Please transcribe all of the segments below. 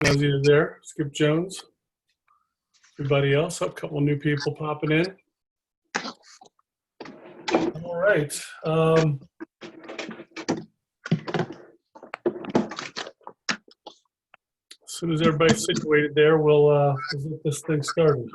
Leslie is there. Skip Jones. Everybody else, a couple new people popping in. All right. As soon as everybody's situated there, we'll get this thing started.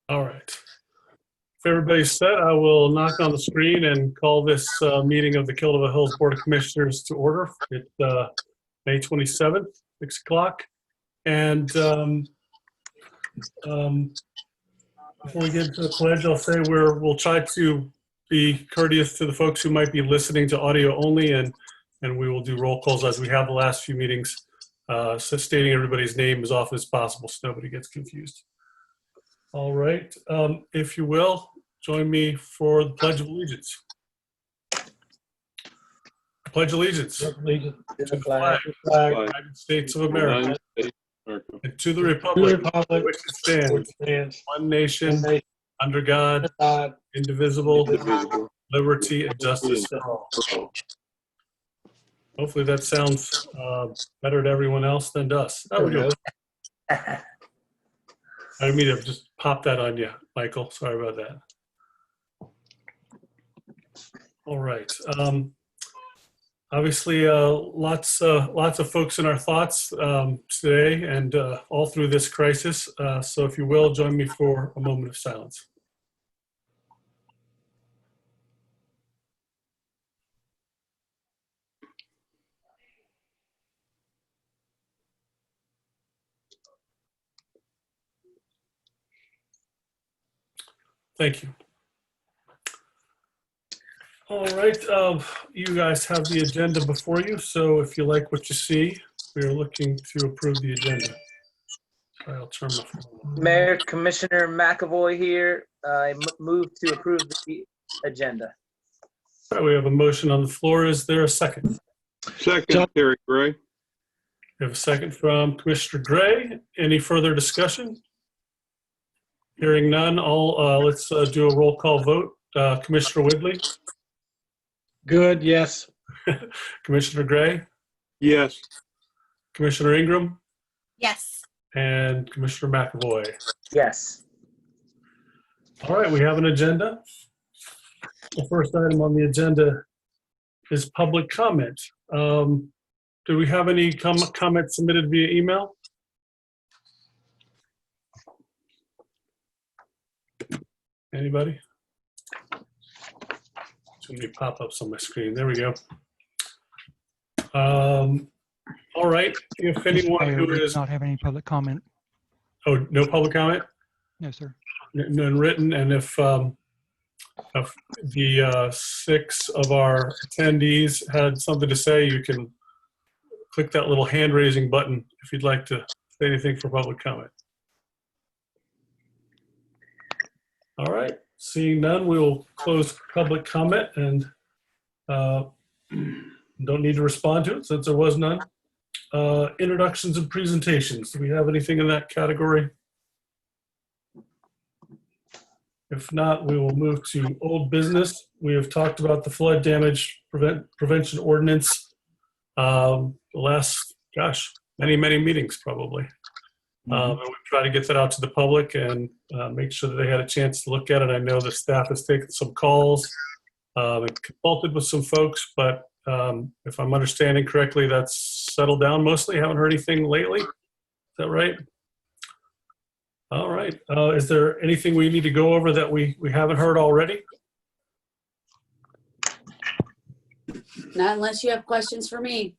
All right. If everybody's set, I will knock on the screen and call this meeting of the Kildare Hills Board of Commissioners to order. It's May 27th, 6 o'clock. And before we get into the pledge, I'll say we'll try to be courteous to the folks who might be listening to audio only, and we will do roll calls as we have the last few meetings, so stating everybody's name as often as possible so nobody gets confused. All right, if you will, join me for the Pledge of Allegiance. Pledge allegiance to the flag of the United States of America, and to the republic for which it stands, one nation, under God, indivisible, liberty and justice for all. Hopefully that sounds better to everyone else than to us. There we go. I didn't mean to just pop that on you, Michael. Sorry about that. All right. Obviously, lots of folks in our thoughts today and all through this crisis. So if you will, join me for a moment of silence. Thank you. All right, you guys have the agenda before you, so if you like what you see, we are looking to approve the agenda. Sorry, I'll turn my phone on. Mayor Commissioner McAvoy here. I move to approve the agenda. All right, we have a motion on the floor. Is there a second? Second, Terry Gray. We have a second from Commissioner Gray. Any further discussion? Hearing none, let's do a roll call vote. Commissioner Whitley? Good, yes. Commissioner Gray? Yes. Commissioner Ingram? Yes. And Commissioner McAvoy? Yes. All right, we have an agenda. The first item on the agenda is public comment. Do we have any comments submitted via email? Anybody? Too many pop-ups on my screen. There we go. All right. If anyone who is not have any public comment. Oh, no public comment? No, sir. None written. And if the 6 of our attendees had something to say, you can click that little hand raising button if you'd like to say anything for public comment. All right. Seeing none, we will close public comment and don't need to respond to it since there was none. Introductions and presentations. Do we have anything in that category? If not, we will move to old business. We have talked about the flood damage prevention ordinance the last, many meetings probably. And we try to get that out to the public and make sure that they had a chance to look at it. I know the staff has taken some calls and consulted with some folks, but if I'm understanding correctly, that's settled down mostly. Haven't heard anything lately. Is that right? All right. Is there anything we need to go over that we haven't heard already? Not unless you have questions for me.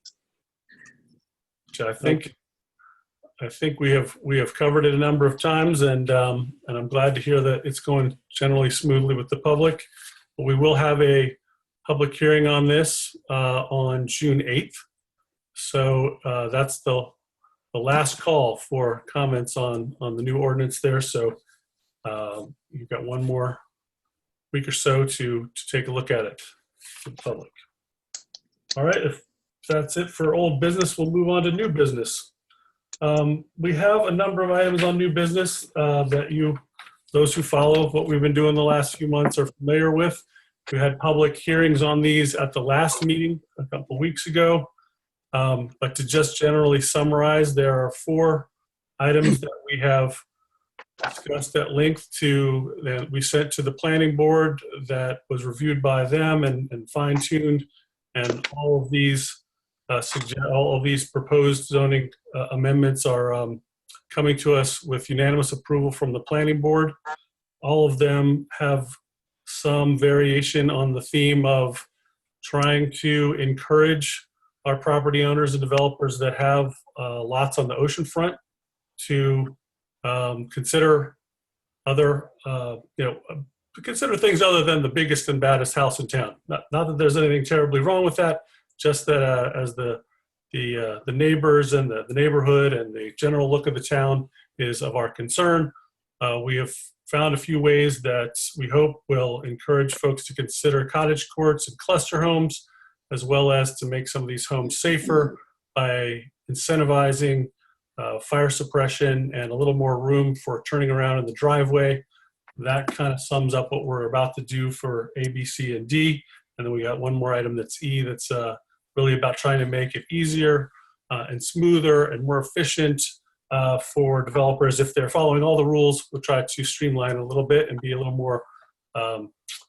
Which I think we have covered it a number of times, and I'm glad to hear that it's going generally smoothly with the public. But we will have a public hearing on this on June 8th. So that's the last call for comments on the new ordinance there. So you've got one more week or so to take a look at it for the public. All right, if that's it for old business, we'll move on to new business. We have a number of items on new business that those who follow what we've been doing the last few months are familiar with. We had public hearings on these at the last meeting a couple weeks ago. But to just generally summarize, there are 4 items that we have discussed at length that we sent to the planning board that was reviewed by them and fine-tuned. And all of these proposed zoning amendments are coming to us with unanimous approval from the planning board. All of them have some variation on the theme of trying to encourage our property owners and developers that have lots on the ocean front to consider consider things other than the biggest and baddest house in town. Not that there's anything terribly wrong with that, just that as the neighbors and the neighborhood and the general look of the town is of our concern. We have found a few ways that we hope will encourage folks to consider cottage courts and cluster homes, as well as to make some of these homes safer by incentivizing fire suppression and a little more room for turning around in the driveway. That kind of sums up what we're about to do for A, B, C, and D. And then we got one more item that's E, that's really about trying to make it easier and smoother and more efficient for developers. If they're following all the rules, we'll try to streamline a little bit and be a little more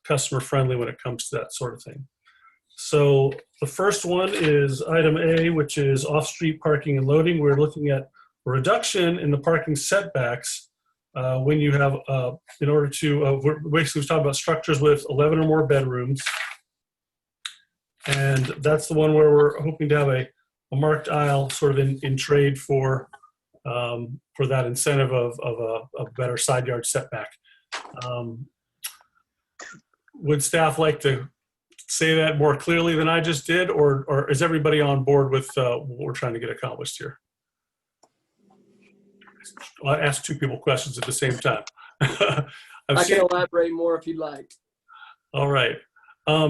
customer friendly when it comes to that sort of thing. So the first one is item A, which is off-street parking and loading. We're looking at a reduction in the parking setbacks when you have, in order to, we're talking about structures with 11 or more bedrooms. And that's the one where we're hoping to have a marked aisle sort of in trade for that incentive of a better side yard setback. Would staff like to say that more clearly than I just did, or is everybody on board with what we're trying to get accomplished here? I'll ask 2 people questions at the same time. I can elaborate more if you'd like. All right.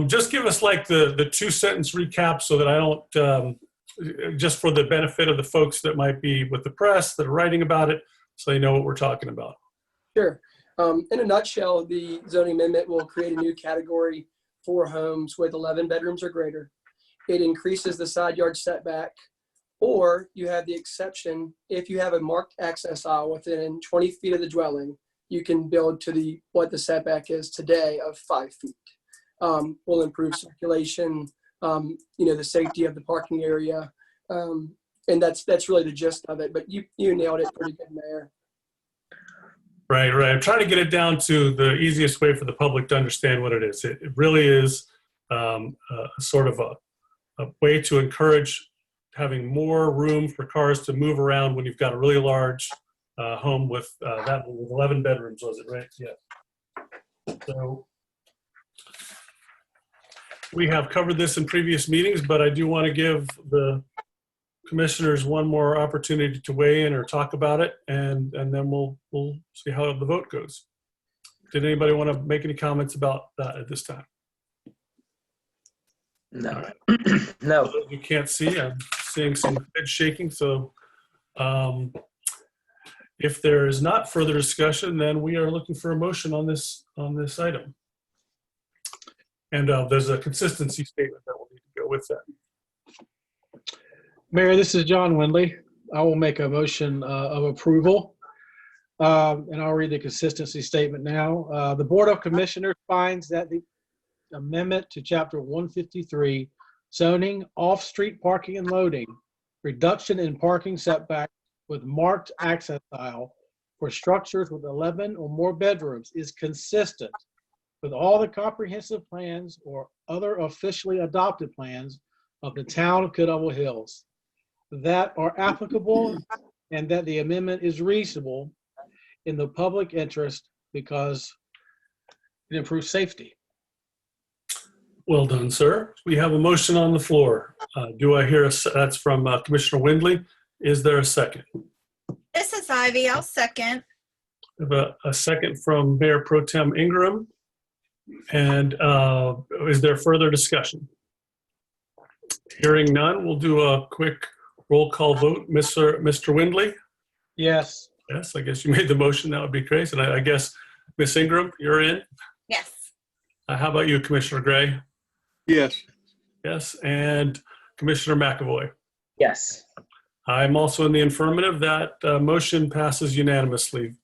Just give us like the 2-sentence recap so that I don't, just for the benefit of the folks that might be with the press that are writing about it, so they know what we're talking about. Sure. In a nutshell, the zoning amendment will create a new category for homes with 11 bedrooms or greater. It increases the side yard setback, or you have the exception if you have a marked access aisle within 20 feet of the dwelling, you can build to what the setback is today of 5 feet. Will improve circulation, the safety of the parking area, and that's really the gist of it. But you nailed it pretty good there. Right. I'm trying to get it down to the easiest way for the public to understand what it is. It really is sort of a way to encourage having more room for cars to move around when you've got a really large home with 11 bedrooms, was it, right? Yeah. So we have covered this in previous meetings, but I do want to give the commissioners one more opportunity to weigh in or talk about it, and then we'll see how the vote goes. Did anybody want to make any comments about that at this time? No. No. You can't see. I'm seeing some head shaking. So if there is not further discussion, then we are looking for a motion on this item. And there's a consistency statement that will need to go with that. Mayor, this is John Windley. I will make a motion of approval. And I'll read the consistency statement now. The Board of Commissioners finds that the amendment to Chapter 153, zoning, off-street parking and loading, reduction in parking setback with marked access aisle for structures with 11 or more bedrooms is consistent with all the comprehensive plans or other officially adopted plans of the town of Caddo Hills that are applicable, and that the amendment is reasonable in the public interest because it improves safety. Well done, sir. We have a motion on the floor. Do I hear that's from Commissioner Windley? Is there a second? This is Ivy. I'll second. We have a second from Mayor Pro Tem Ingram. And is there further discussion? Hearing none, we'll do a quick Roll call vote, Mr. Windley? Yes. Yes, I guess you made the motion. That would be great. And I guess, Ms. Ingram, you're in. Yes. How about you, Commissioner Gray? Yes. Yes, and Commissioner McAvoy? Yes. I'm also in the affirmative. That motion passes unanimously.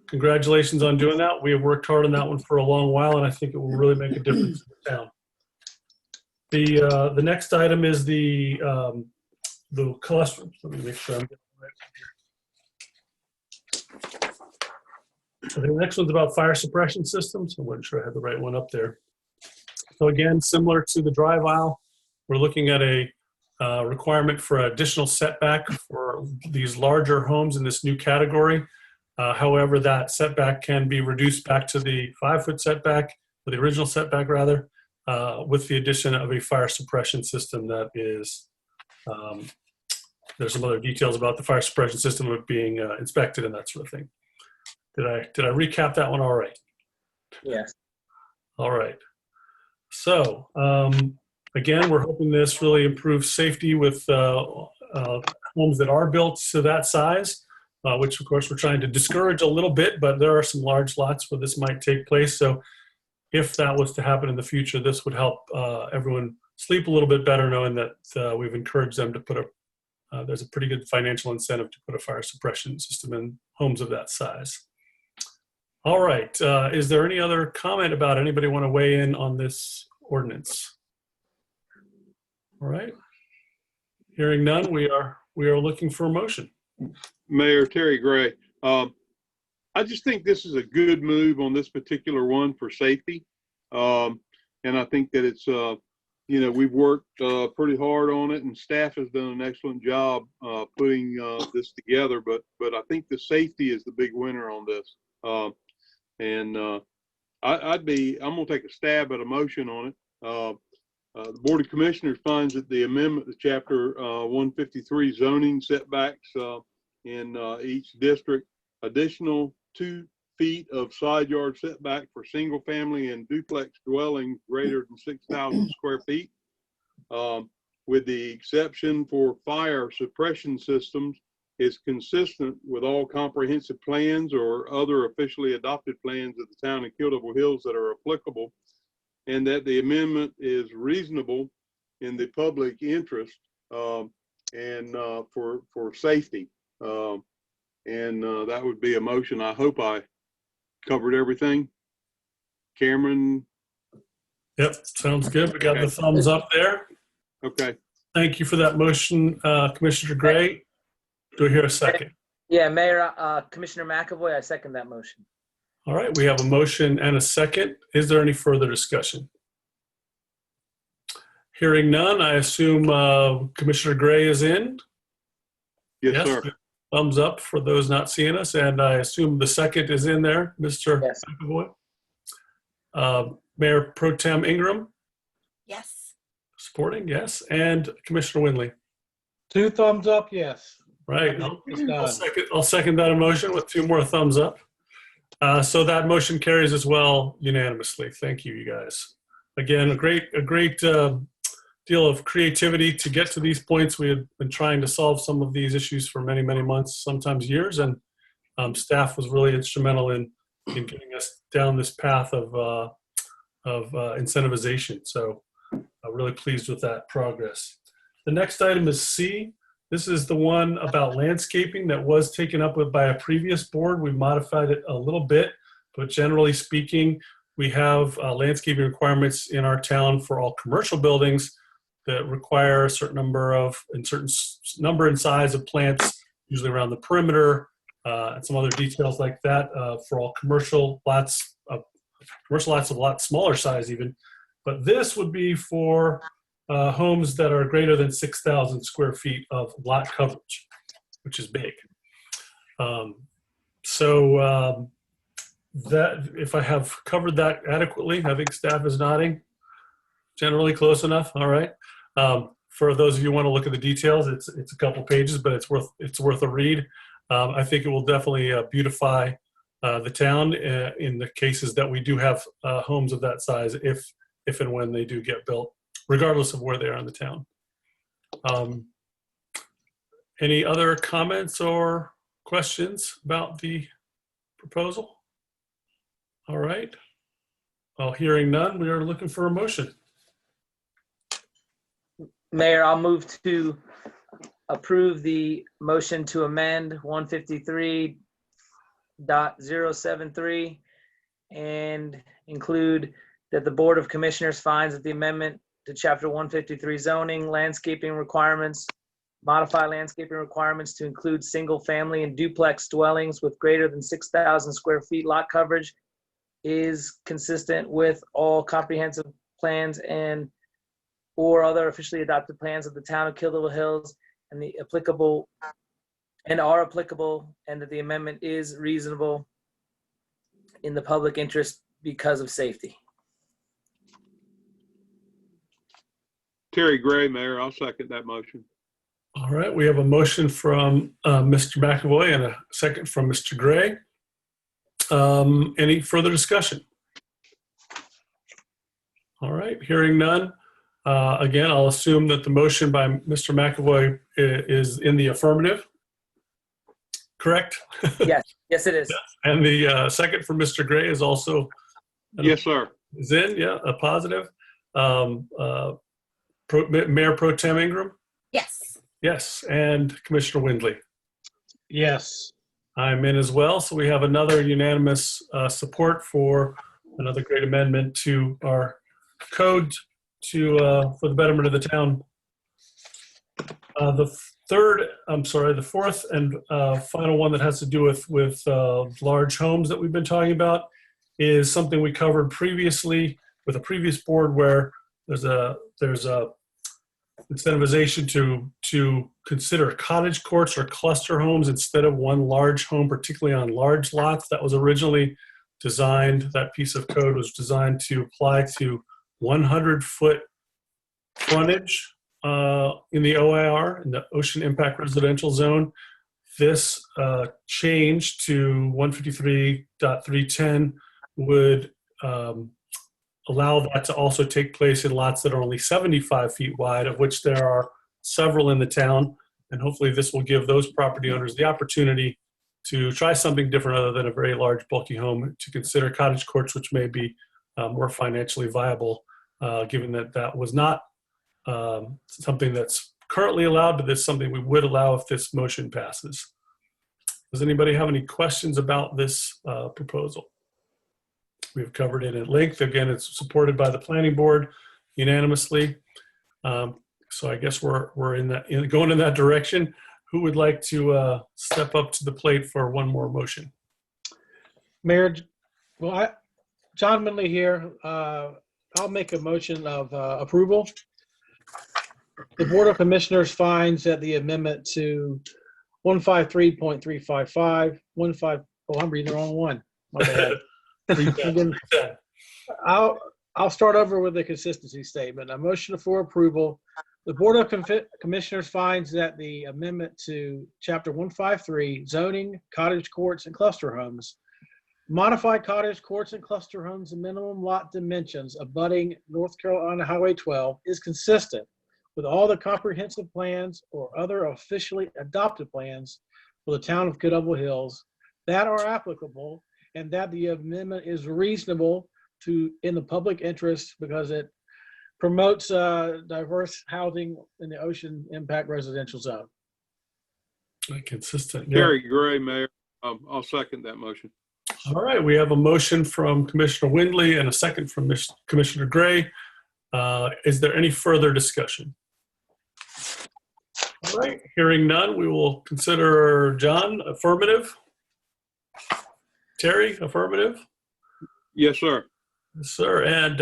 Congratulations on doing that. We have worked hard on that one for a long while, and I think it will really make a difference in the town. The next item is the cluster. Let me make sure I'm getting it right. So the next one's about fire suppression systems. I wasn't sure I had the right one up there. So again, similar to the drive aisle, we're looking at a requirement for additional setback for these larger homes in this new category. However, that setback can be reduced back to the 5-foot setback, or the original setback rather, with the addition of a fire suppression system that is, there's some other details about the fire suppression system of being inspected and that sort of thing. Did I recap that one all right? Yes. All right. So again, we're hoping this really improves safety with homes that are built to that size, which of course we're trying to discourage a little bit, but there are some large lots where this might take place. So if that was to happen in the future, this would help everyone sleep a little bit better, knowing that we've encouraged them to put there's a pretty good financial incentive to put a fire suppression system in homes of that size. All right. Is there any other comment about anybody want to weigh in on this ordinance? All right. Hearing none, we are looking for a motion. Mayor Terry Gray. I just think this is a good move on this particular one for safety. And I think that it's, we've worked pretty hard on it, and staff has done an excellent job putting this together. But I think the safety is the big winner on this. I'm going to take a stab at a motion on it. The Board of Commissioners finds that the amendment to Chapter 153 zoning setbacks in each district, additional 2 feet of side yard setback for single family and duplex dwellings greater than 6,000 square feet, with the exception for fire suppression systems, is consistent with all comprehensive plans or other officially adopted plans of the town of Kildable Hills that are applicable, and that the amendment is reasonable in the public interest and for safety. That would be a motion. I hope I covered everything. Cameron? Yep, sounds good. We got the thumbs up there. Okay. Thank you for that motion, Commissioner Gray. Do we hear a second? Yeah, Mayor, Commissioner McAvoy, I second that motion. All right, we have a motion and a second. Is there any further discussion? Hearing none, I assume Commissioner Gray is in? Yes, sir. Thumbs up for those not seeing us. And I assume the second is in there, Mr. Yes. McAvoy. Mayor Pro Tem Ingram, Yes. supporting, yes. And Commissioner Windley. 2 thumbs up, yes. Right. It's done. I'll second that emotion with 2 more thumbs up. So that motion carries as well unanimously. Thank you, you guys. Again, a great deal of creativity to get to these points. We had been trying to solve some of these issues for many, many months, sometimes years, and staff was really instrumental in getting us down this path of incentivization. So I'm really pleased with that progress. The next item is C. This is the one about landscaping that was taken up by a previous board. We modified it a little bit, but generally speaking, we have landscaping requirements in our town for all commercial buildings that require a certain number and size of plants, usually around the perimeter, and some other details like that for all commercial lots. Commercial lots of a lot smaller size even, but this would be for homes that are greater than 6,000 square feet of lot coverage, which is big. That if I have covered that adequately, I think staff is nodding. Generally close enough. All right. For those of you who want to look at the details, it's a couple pages, but it's worth a read. I think it will definitely beautify the town in the cases that we do have homes of that size, if and when they do get built, regardless of where they are in the town. Any other comments or questions about the proposal? All right. Well, hearing none, we are looking for a motion. Mayor, I'll move to approve the motion to amend 153.073 and include that the Board of Commissioners finds that the amendment to Chapter 153 zoning, landscaping requirements, modify landscaping requirements to include single-family and duplex dwellings with greater than 6,000 square feet lot coverage is consistent with all comprehensive plans and or other officially adopted plans of the town of Kildare Hills and the applicable and are applicable, and that the amendment is reasonable in the public interest because of safety. Terry Gray, Mayor, I'll second that motion. All right, we have a motion from Mr. McAvoy and a second from Mr. Gray. Any further discussion? All right, hearing none. Again, I'll assume that the motion by Mr. McAvoy is in the affirmative. Correct? Yes, it is. And the second from Mr. Gray is also Yes, sir. is in, yeah, a positive. Mayor Pro Tem Ingram? Yes. Yes, and Commissioner Windley. Yes. I'm in as well. So we have another unanimous support for another great amendment to our code for the betterment of the town. The fourth and final one that has to do with large homes that we've been talking about is something we covered previously with a previous board, where there's a incentivization to consider cottage courts or cluster homes instead of one large home, particularly on large lots. That was originally designed, that piece of code was designed to apply to 100-foot frontage in the OIR, in the Ocean Impact Residential Zone. This change to 153.310 would allow that to also take place in lots that are only 75 feet wide, of which there are several in the town. And hopefully this will give those property owners the opportunity to try something different other than a very large, bulky home, to consider cottage courts, which may be more financially viable, given that that was not something that's currently allowed, but this is something we would allow if this motion passes. Does anybody have any questions about this proposal? We've covered it at length. Again, it's supported by the planning board unanimously. So I guess we're going in that direction. Who would like to step up to the plate for one more motion? Mayor, John Minley here. I'll make a motion of approval. The Board of Commissioners finds that the amendment to 153.355, I'm reading the wrong one. My bad. I'll start over with the consistency statement. A motion for approval. The Board of Commissioners finds that the amendment to Chapter 153, zoning, cottage courts, and cluster homes, modify cottage courts and cluster homes and minimum lot dimensions abutting North Carolina Highway 12 is consistent with all the comprehensive plans or other officially adopted plans for the town of Kildare Hills that are applicable, and that the amendment is reasonable in the public interest because it promotes diverse housing in the Ocean Impact Residential Zone. Consistent. Yeah. Terry Gray, Mayor. I'll second that motion. All right, we have a motion from Commissioner Windley and a second from Commissioner Gray. Is there any further discussion? All right, hearing none, we will consider John affirmative. Terry, affirmative? Yes, sir. Yes, sir. And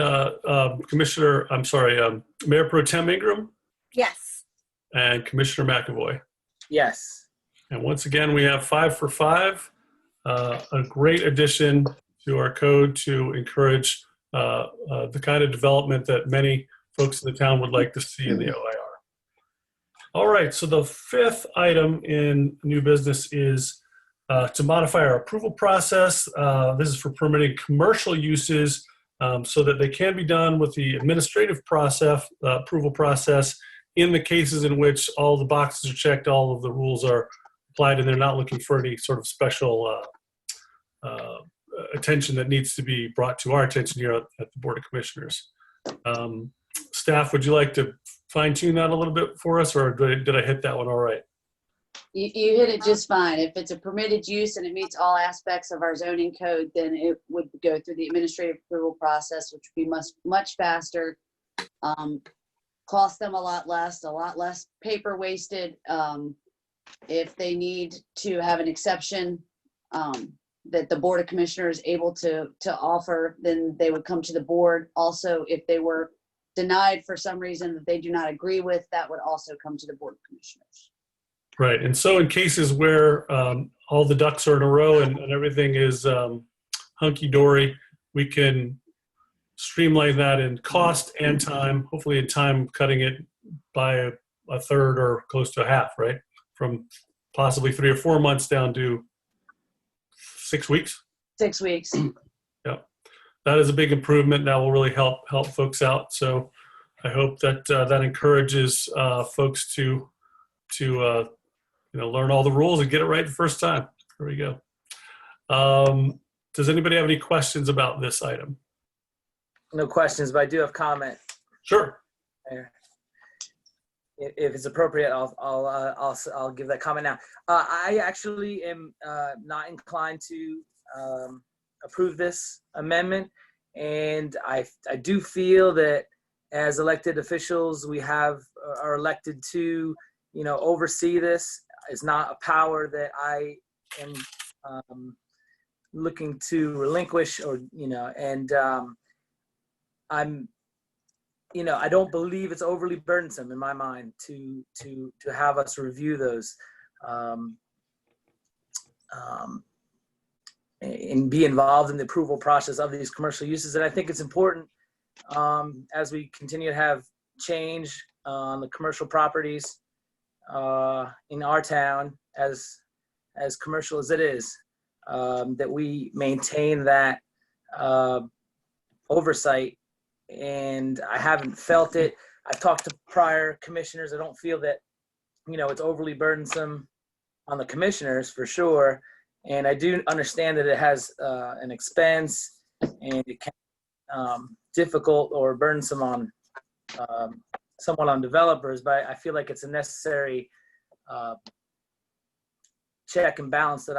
Mayor Pro Tem Ingram Yes. and Commissioner McAvoy. Yes. And once again, we have 5 for 5, a great addition to our code to encourage the kind of development that many folks in the town would like to see in the OIR. All right, so the fifth item in new business is to modify our approval process. This is for permitting commercial uses so that they can be done with the administrative process, approval process, in the cases in which all the boxes are checked, all of the rules are applied, and they're not looking for any sort of special attention that needs to be brought to our attention here at the Board of Commissioners. Staff, would you like to fine tune that a little bit for us, or did I hit that one all right? You hit it just fine. If it's a permitted use and it meets all aspects of our zoning code, then it would go through the administrative approval process, which would be much faster. Cost them a lot less paper wasted. If they need to have an exception that the Board of Commissioners is able to offer, then they would come to the board. Also, if they were denied for some reason that they do not agree with, that would also come to the Board of Commissioners. Right. And so in cases where all the ducks are in a row and everything is hunky-dory, we can streamline that in cost and time, hopefully in time cutting it by a third or close to a half, right? From possibly 3 or 4 months down to 6 weeks. 6 weeks. Yeah, that is a big improvement. That will really help folks out. So I hope that that encourages folks to learn all the rules and get it right the first time. There we go. Does anybody have any questions about this item? No questions, but I do have comment. Sure. If it's appropriate, I'll give that comment now. I actually am not inclined to approve this amendment, and I do feel that as elected officials, we are elected to oversee this. It's not a power that I am looking to relinquish, or and I don't believe it's overly burdensome in my mind to have us review those and be involved in the approval process of these commercial uses. And I think it's important as we continue to have change on the commercial properties in our town, as commercial as it is, that we maintain that oversight. And I haven't felt it. I've talked to prior commissioners. I don't feel that, it's overly burdensome on the commissioners for sure. And I do understand that it has an expense, and it can difficult or burdensome on somewhat on developers, but I feel like it's a necessary check and balance that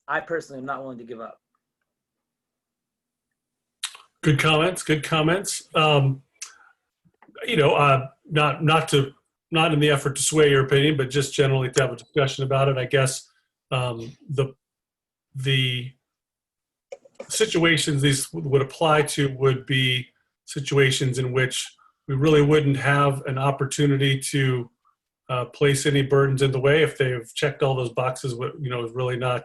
I personally am not willing to give up. Good comments. Good comments. Not in the effort to sway your opinion, but just generally to have a discussion about it. I guess the situations these would apply to would be situations in which we really wouldn't have an opportunity to place any burdens in the way if they've checked all those boxes. Is really not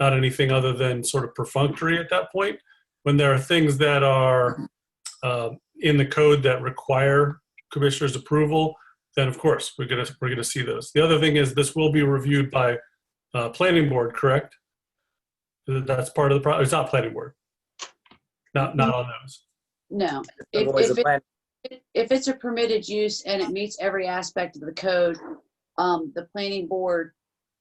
anything other than sort of perfunctory at that point. When there are things that are in the code that require commissioner's approval, then of course we're gonna see those. The other thing is this will be reviewed by planning board, correct? That's part of the problem. It's not planning board. Not on those. No. Otherwise, the plan. If it's a permitted use and it meets every aspect of the code, the planning board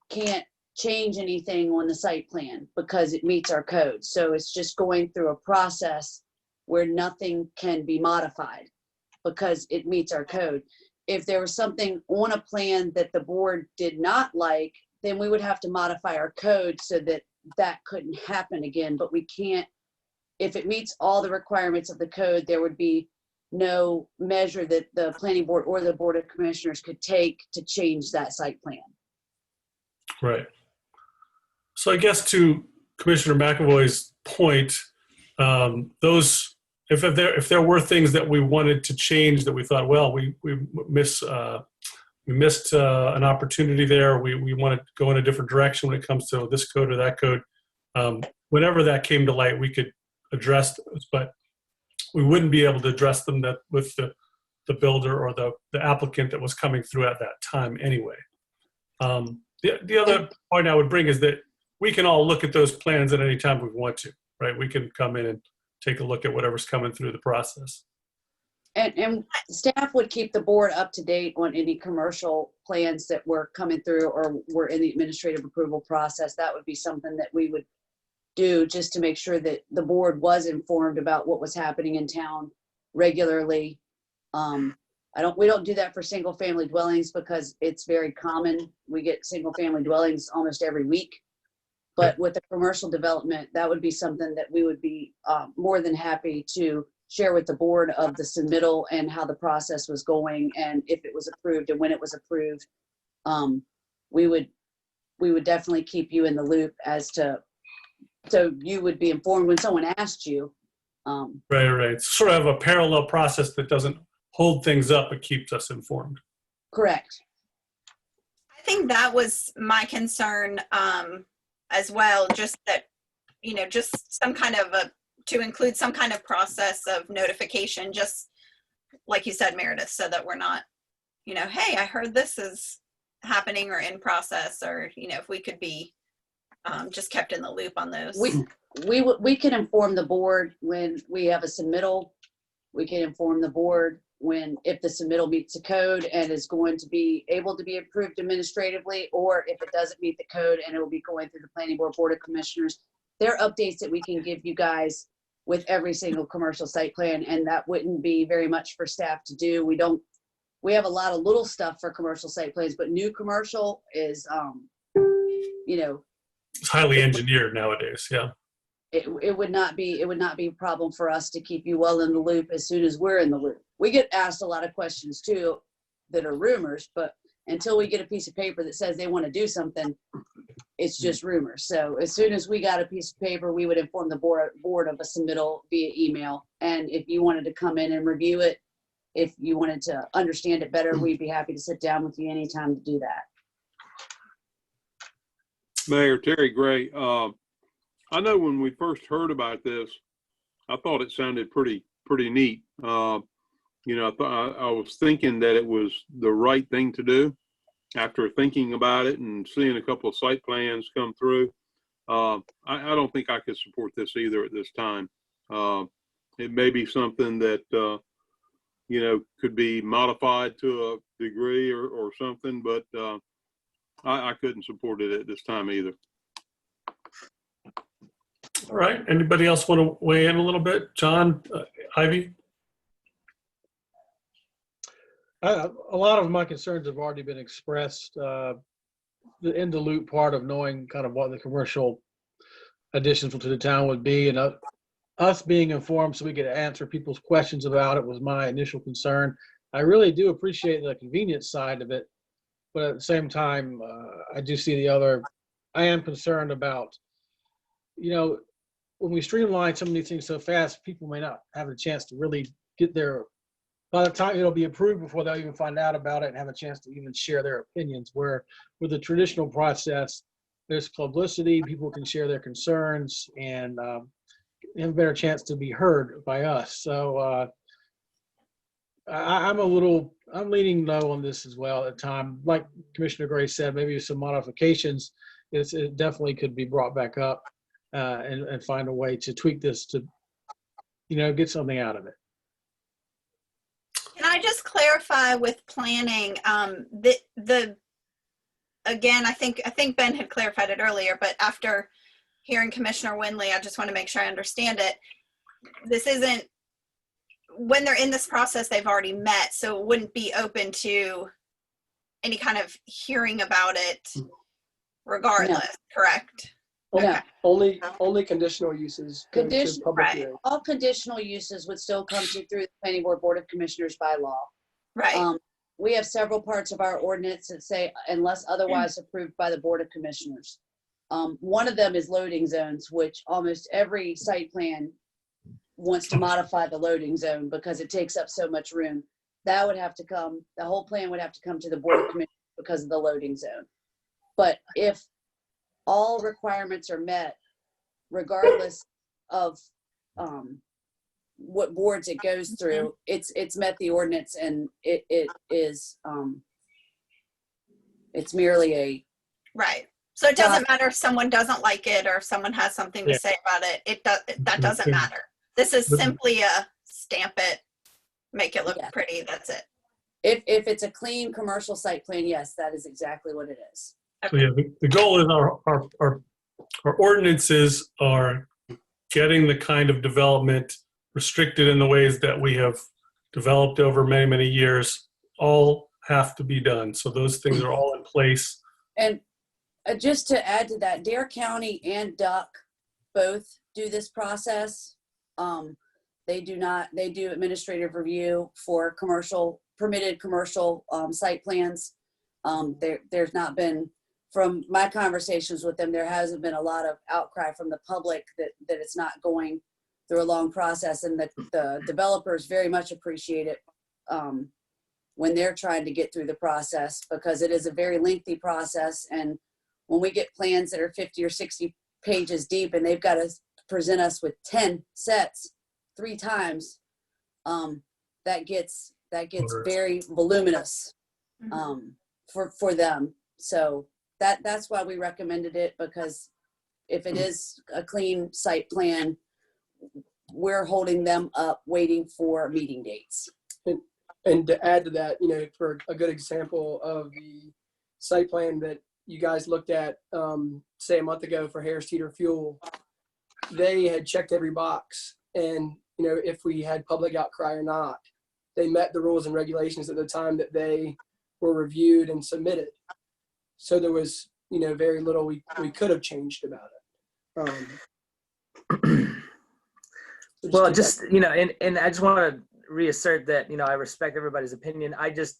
can't change anything on the site plan because it meets our code. So it's just going through a process where nothing can be modified because it meets our code. If there was something on a plan that the board did not like, then we would have to modify our code so that that couldn't happen again. But we can't, if it meets all the requirements of the code, there would be no measure that the planning board or the Board of Commissioners could take to change that site plan. Right. So I guess to Commissioner McAvoy's point, if there were things that we wanted to change that we thought, well, we missed an opportunity there. We want to go in a different direction when it comes to this code or that code. Whenever that came to light, we could address those, but we wouldn't be able to address them with the builder or the applicant that was coming through at that time anyway. The other point I would bring is that we can all look at those plans at any time we want to, right? We can come in and take a look at whatever's coming through the process. And staff would keep the board up to date on any commercial plans that were coming through or were in the administrative approval process. That would be something that we would do just to make sure that the board was informed about what was happening in town regularly. We don't do that for single family dwellings because it's very common. We get single family dwellings almost every week. But with the commercial development, that would be something that we would be more than happy to share with the board of the submittal and how the process was going and if it was approved and when it was approved. We would definitely keep you in the loop as to, so you would be informed when someone asked you. Right. Sort of a parallel process that doesn't hold things up, but keeps us informed. Correct. I think that was my concern as well, just that, just some kind of to include some kind of process of notification, just like you said, Meredith, so that we're not, hey, I heard this is happening or in process, or, if we could be just kept in the loop on those. We can inform the board when we have a submittal. We can inform the board if the submittal meets the code and is going to be able to be approved administratively, or if it doesn't meet the code and it will be going through the planning board of commissioners. There are updates that we can give you guys with every single commercial site plan, and that wouldn't be very much for staff to do. We have a lot of little stuff for commercial site plans, but new commercial is, It's highly engineered nowadays. Yeah. it would not be a problem for us to keep you well in the loop as soon as we're in the loop. We get asked a lot of questions too that are rumors, but until we get a piece of paper that says they want to do something, it's just rumors. So as soon as we got a piece of paper, we would inform the board of a submittal via email. And if you wanted to come in and review it, if you wanted to understand it better, we'd be happy to sit down with you anytime to do that. Mayor Terry Gray, I know when we first heard about this, I thought it sounded pretty neat. I was thinking that it was the right thing to do. After thinking about it and seeing a couple of site plans come through, I don't think I could support this either at this time. It may be something that, could be modified to a degree or something, but I couldn't support it at this time either. All right. Anybody else want to weigh in a little bit? John, Ivy? A lot of my concerns have already been expressed. The in the loop part of knowing kind of what the commercial additions to the town would be, and us being informed so we could answer people's questions about it was my initial concern. I really do appreciate the convenience side of it, but at the same time, I do see the other. I am concerned about, when we streamline some of these things so fast, people may not have a chance to really get their. By the time it'll be approved, before they'll even find out about it and have a chance to even share their opinions, where with the traditional process, there's publicity, people can share their concerns and have a better chance to be heard by us. So I'm leaning no on this as well at the time. Like Commissioner Gray said, maybe some modifications, it definitely could be brought back up and find a way to tweak this to, get something out of it. Can I just clarify with planning, again, I think Ben had clarified it earlier, but after hearing Commissioner Windley, I just want to make sure I understand it. This isn't, when they're in this process, they've already met, so it wouldn't be open to any kind of hearing about it regardless, correct? No. Okay. Only conditional uses. go to public Right. hearing. All conditional uses would still come to through the planning board of commissioners by law. Right. We have several parts of our ordinance that say unless otherwise approved by the board of commissioners. One of them is loading zones, which almost every site plan wants to modify the loading zone because it takes up so much room. That would have to come, the whole plan would have to come to the board of commissioners because of the loading zone. But if all requirements are met, regardless of what boards it goes through, it's met the ordinance, and it is it's merely a Right. So it doesn't matter if someone doesn't like it or if someone has something to Yeah. say about it. That doesn't matter. This is simply a stamp it make it look Yeah. pretty, that's it. If it's a clean commercial site plan, yes, that is exactly what it is. So yeah, the goal is our ordinances are getting the kind of development restricted in the ways that we have developed over many, many years, all have to be done. So those things are all in place. And just to add to that, Dare County and Duck both do this process. They do administrative review for permitted commercial site plans. There's not been, from my conversations with them, there hasn't been a lot of outcry from the public that it's not going through a long process, and the developers very much appreciate it when they're trying to get through the process, because it is a very lengthy process. And when we get plans that are 50 or 60 pages deep and they've got to present us with 10 sets 3 times, that gets very voluminous for them. So that's why we recommended it, because if it is a clean site plan, we're holding them up waiting for meeting dates. And to add to that, for a good example of the site plan that you guys looked at, say a month ago for Harris Teeter Fuel, they had checked every box. And, if we had public outcry or not, they met the rules and regulations at the time that they were reviewed and submitted. So there was, very little we could have changed about it. Well, and I just want to reassert that, I respect everybody's opinion. I just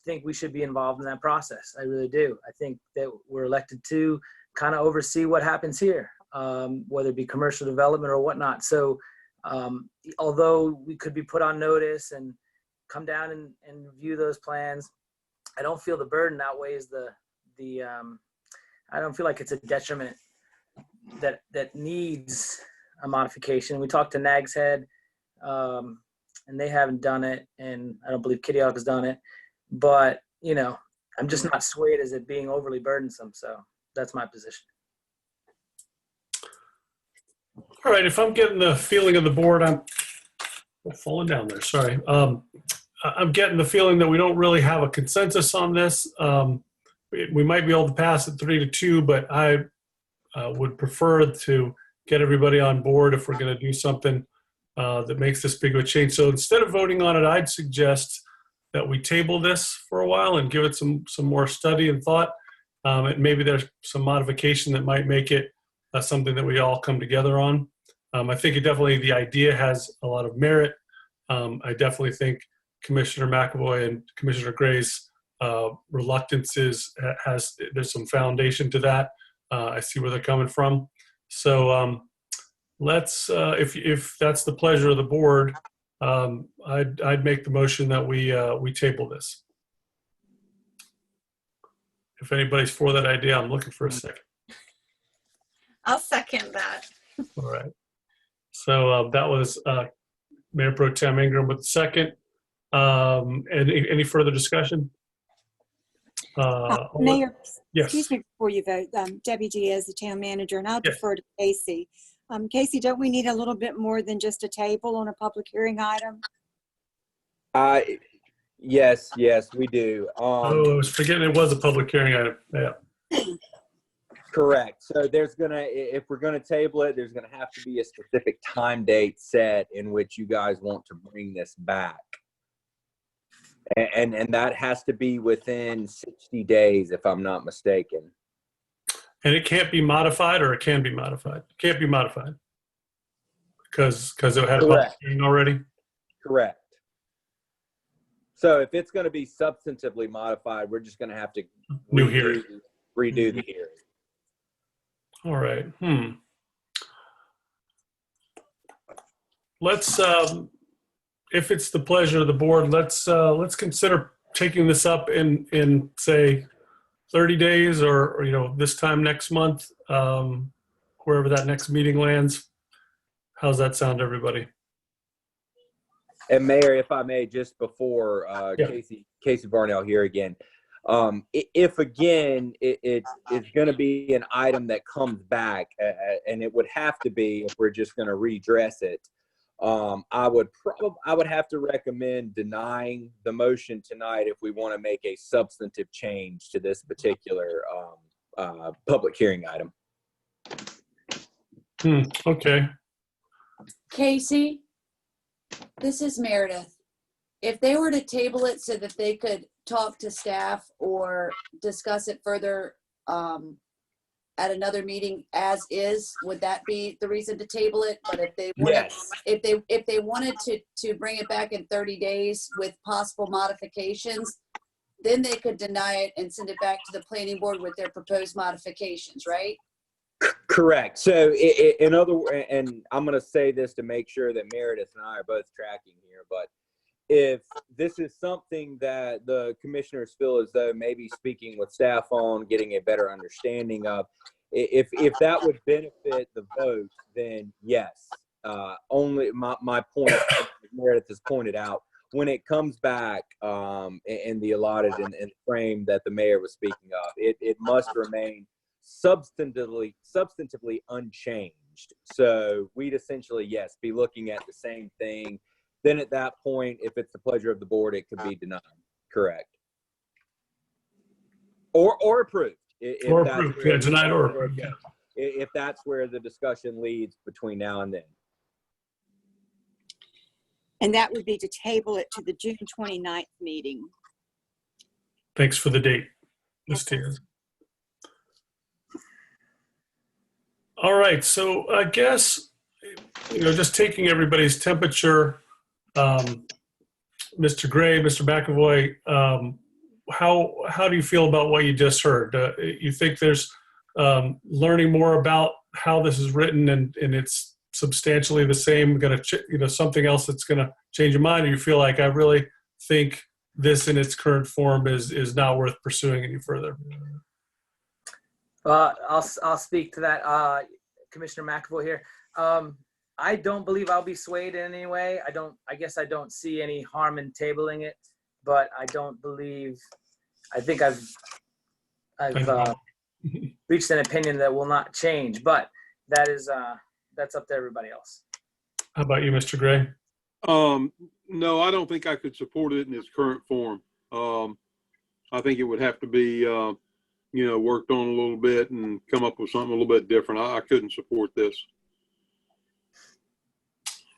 think we should be involved in that process. I really do. I think that we're elected to kind of oversee what happens here, whether it be commercial development or whatnot. So although we could be put on notice and come down and review those plans, I don't feel the burden outweighs I don't feel like it's a detriment that needs a modification. We talked to Nag's Head, and they haven't done it, and I don't believe Kitty Hawk has done it, but I'm just not swayed as it being overly burdensome. So that's my position. All right, if I'm getting the feeling of the board, I'm falling down there, sorry. I'm getting the feeling that we don't really have a consensus on this. We might be able to pass it 3-2, but I would prefer to get everybody on board if we're going to do something that makes this big of a change. So instead of voting on it, I'd suggest that we table this for a while and give it some more study and thought. And maybe there's some modification that might make it something that we all come together on. I think the idea has a lot of merit. I definitely think Commissioner McAvoy and Commissioner Gray's reluctance there's some foundation to that. I see where they're coming from. So let's, if that's the pleasure of the board, I'd make the motion that we table this. If anybody's for that idea, I'm looking for a second. I'll second that. All right. So that was Mayor Pro Tem Ingram with the second. Any further discussion? Mayor, Yes. excuse me before you vote. Debbie Diaz, the town manager, and I'll Yes. defer to Casey. Casey, don't we need a little bit more than just a table on a public hearing item? Yes, we do. I was forgetting it was a public hearing item. Yeah. Correct. So if we're gonna table it, there's gonna have to be a specific time date set in which you guys want to bring this back. And that has to be within 60 days, if I'm not mistaken. And it can't be modified, or it can be modified? It can't be modified because it had a public Correct. hearing already? Correct. So if it's gonna be substantively modified, we're just gonna have to New hearing. redo the hearing. All right. Let's, if it's the pleasure of the board, let's consider taking this up in say 30 days or this time next month, wherever that next meeting lands. How's that sound, everybody? And Mayor, if I may, just before Yeah. Casey Barnell here again, if again it's going to be an item that comes back, and it would have to be if we're just going to redress it, I would have to recommend denying the motion tonight if we want to make a substantive change to this particular public hearing item. Okay. Casey, this is Meredith. If they were to table it so that they could talk to staff or discuss it further at another meeting as is, would that be the reason to table it? But if they wanted, Yes. if they wanted to bring it back in 30 days with possible modifications, then they could deny it and send it back to the planning board with their proposed modifications, right? Correct. So in other words, and I'm going to say this to make sure that Meredith and I are both tracking here, but if this is something that the commissioners feel as though maybe speaking with staff on, getting a better understanding of, if that would benefit the vote, then yes. Only my point, as Meredith has pointed out, when it comes back in the allotted and frame that the mayor was speaking of, it must remain substantively unchanged. So we'd essentially, yes, be looking at the same thing. Then at that point, if it's the pleasure of the board, it could be denied. Correct. Or approved. Or approved. Yeah, denied or approved. Yeah. If that's where the discussion leads between now and then. And that would be to table it to the June 29th meeting. Thanks for the date, Ms. Tiers. All right, so I guess, just taking everybody's temperature, Mr. Gray, Mr. McAvoy, how do you feel about what you just heard? You think there's learning more about how this is written and it's substantially the same, something else that's going to change your mind, or you feel like I really think this in its current form is not worth pursuing any further? I'll speak to that. Commissioner McAvoy here. I don't believe I'll be swayed in any way. I guess I don't see any harm in tabling it, but I think I've reached an opinion that will not change, but that's up to everybody else. How about you, Mr. Gray? No, I don't think I could support it in its current form. I think it would have to be, worked on a little bit and come up with something a little bit different. I couldn't support this.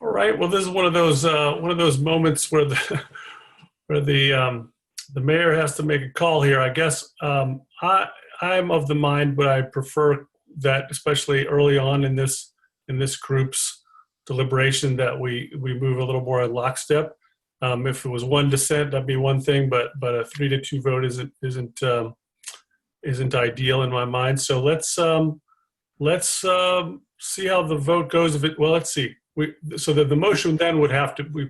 All right. Well, this is one of those moments where the mayor has to make a call here. I guess I'm of the mind, but I prefer that, especially early on in this group's deliberation, that we move a little more in lockstep. If it was one dissent, that'd be one thing, but a 3-2 vote isn't ideal in my mind. So let's see how the vote goes. Let's see. So that the motion then would have to, I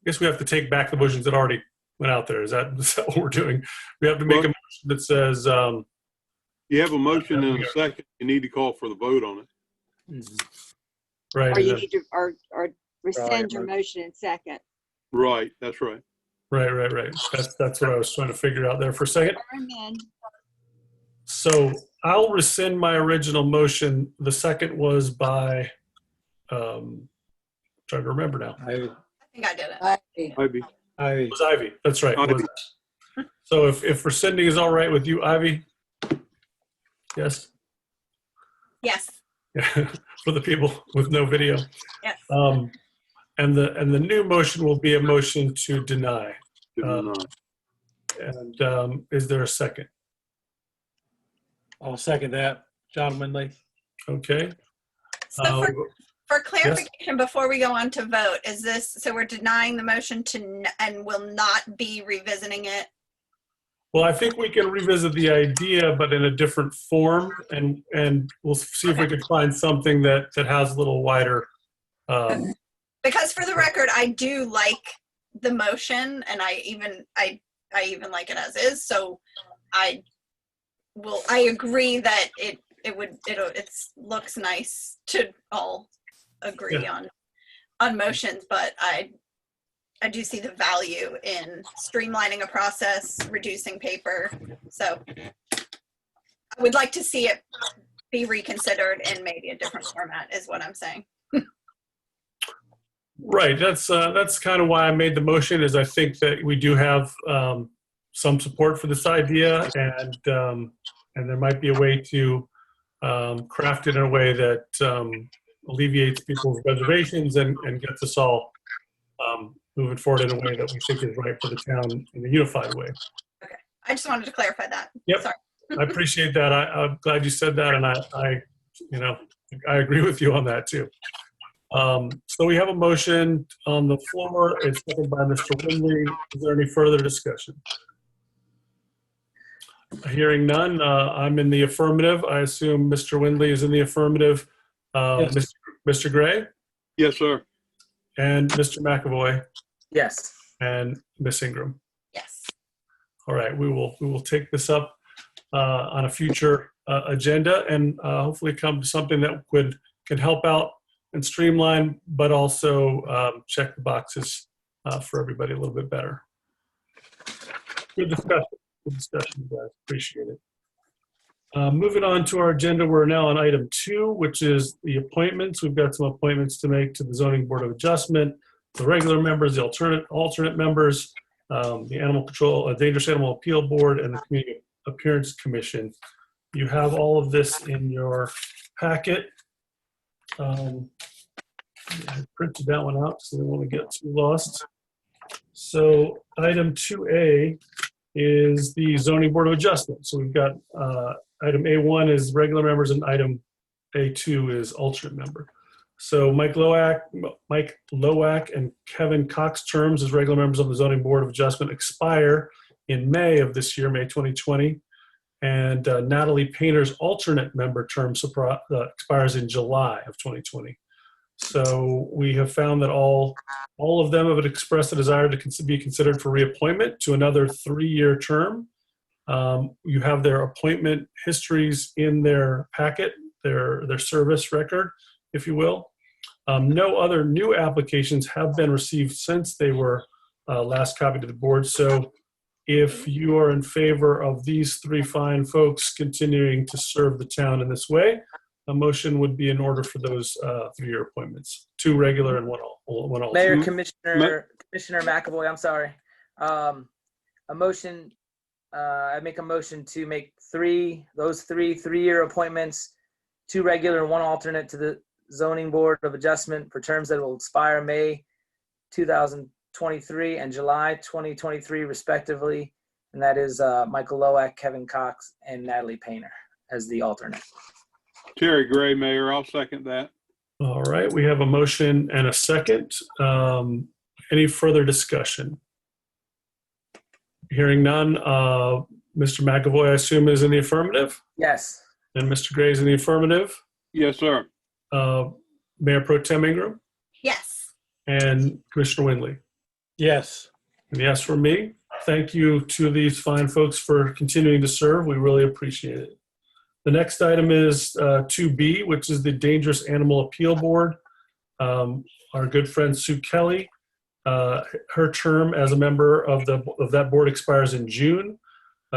guess we have to take back the motions that already went out there. Is that what we're doing? We have to make a motion that says. You have a motion and a second. You need to call for the vote on it. Right. Or you need to, or rescind your motion in second. Right. That's right. Right. That's what I was trying to figure out there for a second. Amen. So I'll rescind my original motion. The second was by, trying to remember now. I think I did it. Ivy. It was Ivy. That's right. Ivy. So if rescinding is all right with you, Ivy? Yes? Yes. For the people with no video. Yes. And the new motion will be a motion to deny. Did And is there a second? I'll second that. John Windley. Okay. So for clarification, before we go on to vote, is this, so we're denying the motion and will not be revisiting it? Well, I think we can revisit the idea, but in a different form, and we'll see if we can find something that has a little wider. Because for the record, I do like the motion, and I even like it as is. So I agree that it looks nice to all agree on motions, but I do see the value in streamlining a process, reducing paper. So I would like to see it be reconsidered in maybe a different format is what I'm saying. Right. That's kind of why I made the motion. Is I think that we do have some support for this idea, and there might be a way to craft it in a way that alleviates people's reservations and gets us all moving forward in a way that we think is right for the town in a unified way. I just wanted to clarify that. Yep. Sorry. I appreciate that. I'm glad you said that, and I agree with you on that too. So we have a motion on the floor. It's seconded by Mr. Windley. Is there any further discussion? Hearing none, I'm in the affirmative. I assume Mr. Windley is in the affirmative. Yes. Mr. Gray Yes, sir. and Mr. McAvoy Yes. and Ms. Ingram. Yes. All right, we will take this up on a future agenda and hopefully come to something that can help out and streamline, but also check the boxes for everybody a little bit better. Good discussion. Good discussion, guys. Appreciate it. Moving on to our agenda, we're now on item 2, which is the appointments. We've got some appointments to make to the Zoning Board of Adjustment, the regular members, the alternate members, the Animal Control, Dangerous Animal Appeal Board, and the Community Appearance Commission. You have all of this in your packet. I printed that one out so I don't want to get too lost. So item 2A is the Zoning Board of Adjustment. So we've got item A1 is regular members and item A2 is alternate member. So Mike Loack and Kevin Cox terms as regular members of the Zoning Board of Adjustment expire in May of this year, May 2020. And Natalie Painter's alternate member term expires in July of 2020. So we have found that all of them have expressed a desire to be considered for reappointment to another 3-year term. You have their appointment histories in their packet, their service record, if you will. No other new applications have been received since they were last copied to the board. So if you are in favor of these 3 fine folks continuing to serve the town in this way, a motion would be in order for those 3-year appointments, 2 regular and 1 alternate. Mayor, Commissioner McAvoy, I'm sorry. A motion, I make a motion to make those 3-year appointments, 2 regular and 1 alternate to the Zoning Board of Adjustment for terms that will expire May 2023 and July 2023 respectively. And that is Michael Loack, Kevin Cox, and Natalie Painter as the alternate. Terry Gray, Mayor. I'll second that. All right, we have a motion and a second. Any further discussion? Hearing none, Mr. McAvoy, I assume, is in the affirmative, Yes. and Mr. Gray is in the affirmative. Yes, sir. Mayor Pro Tem Ingram Yes. and Commissioner Windley. Yes. And yes for me. Thank you to these fine folks for continuing to serve. We really appreciate it. The next item is 2B, which is the Dangerous Animal Appeal Board. Our good friend Sue Kelly, her term as a member of that board expires in June.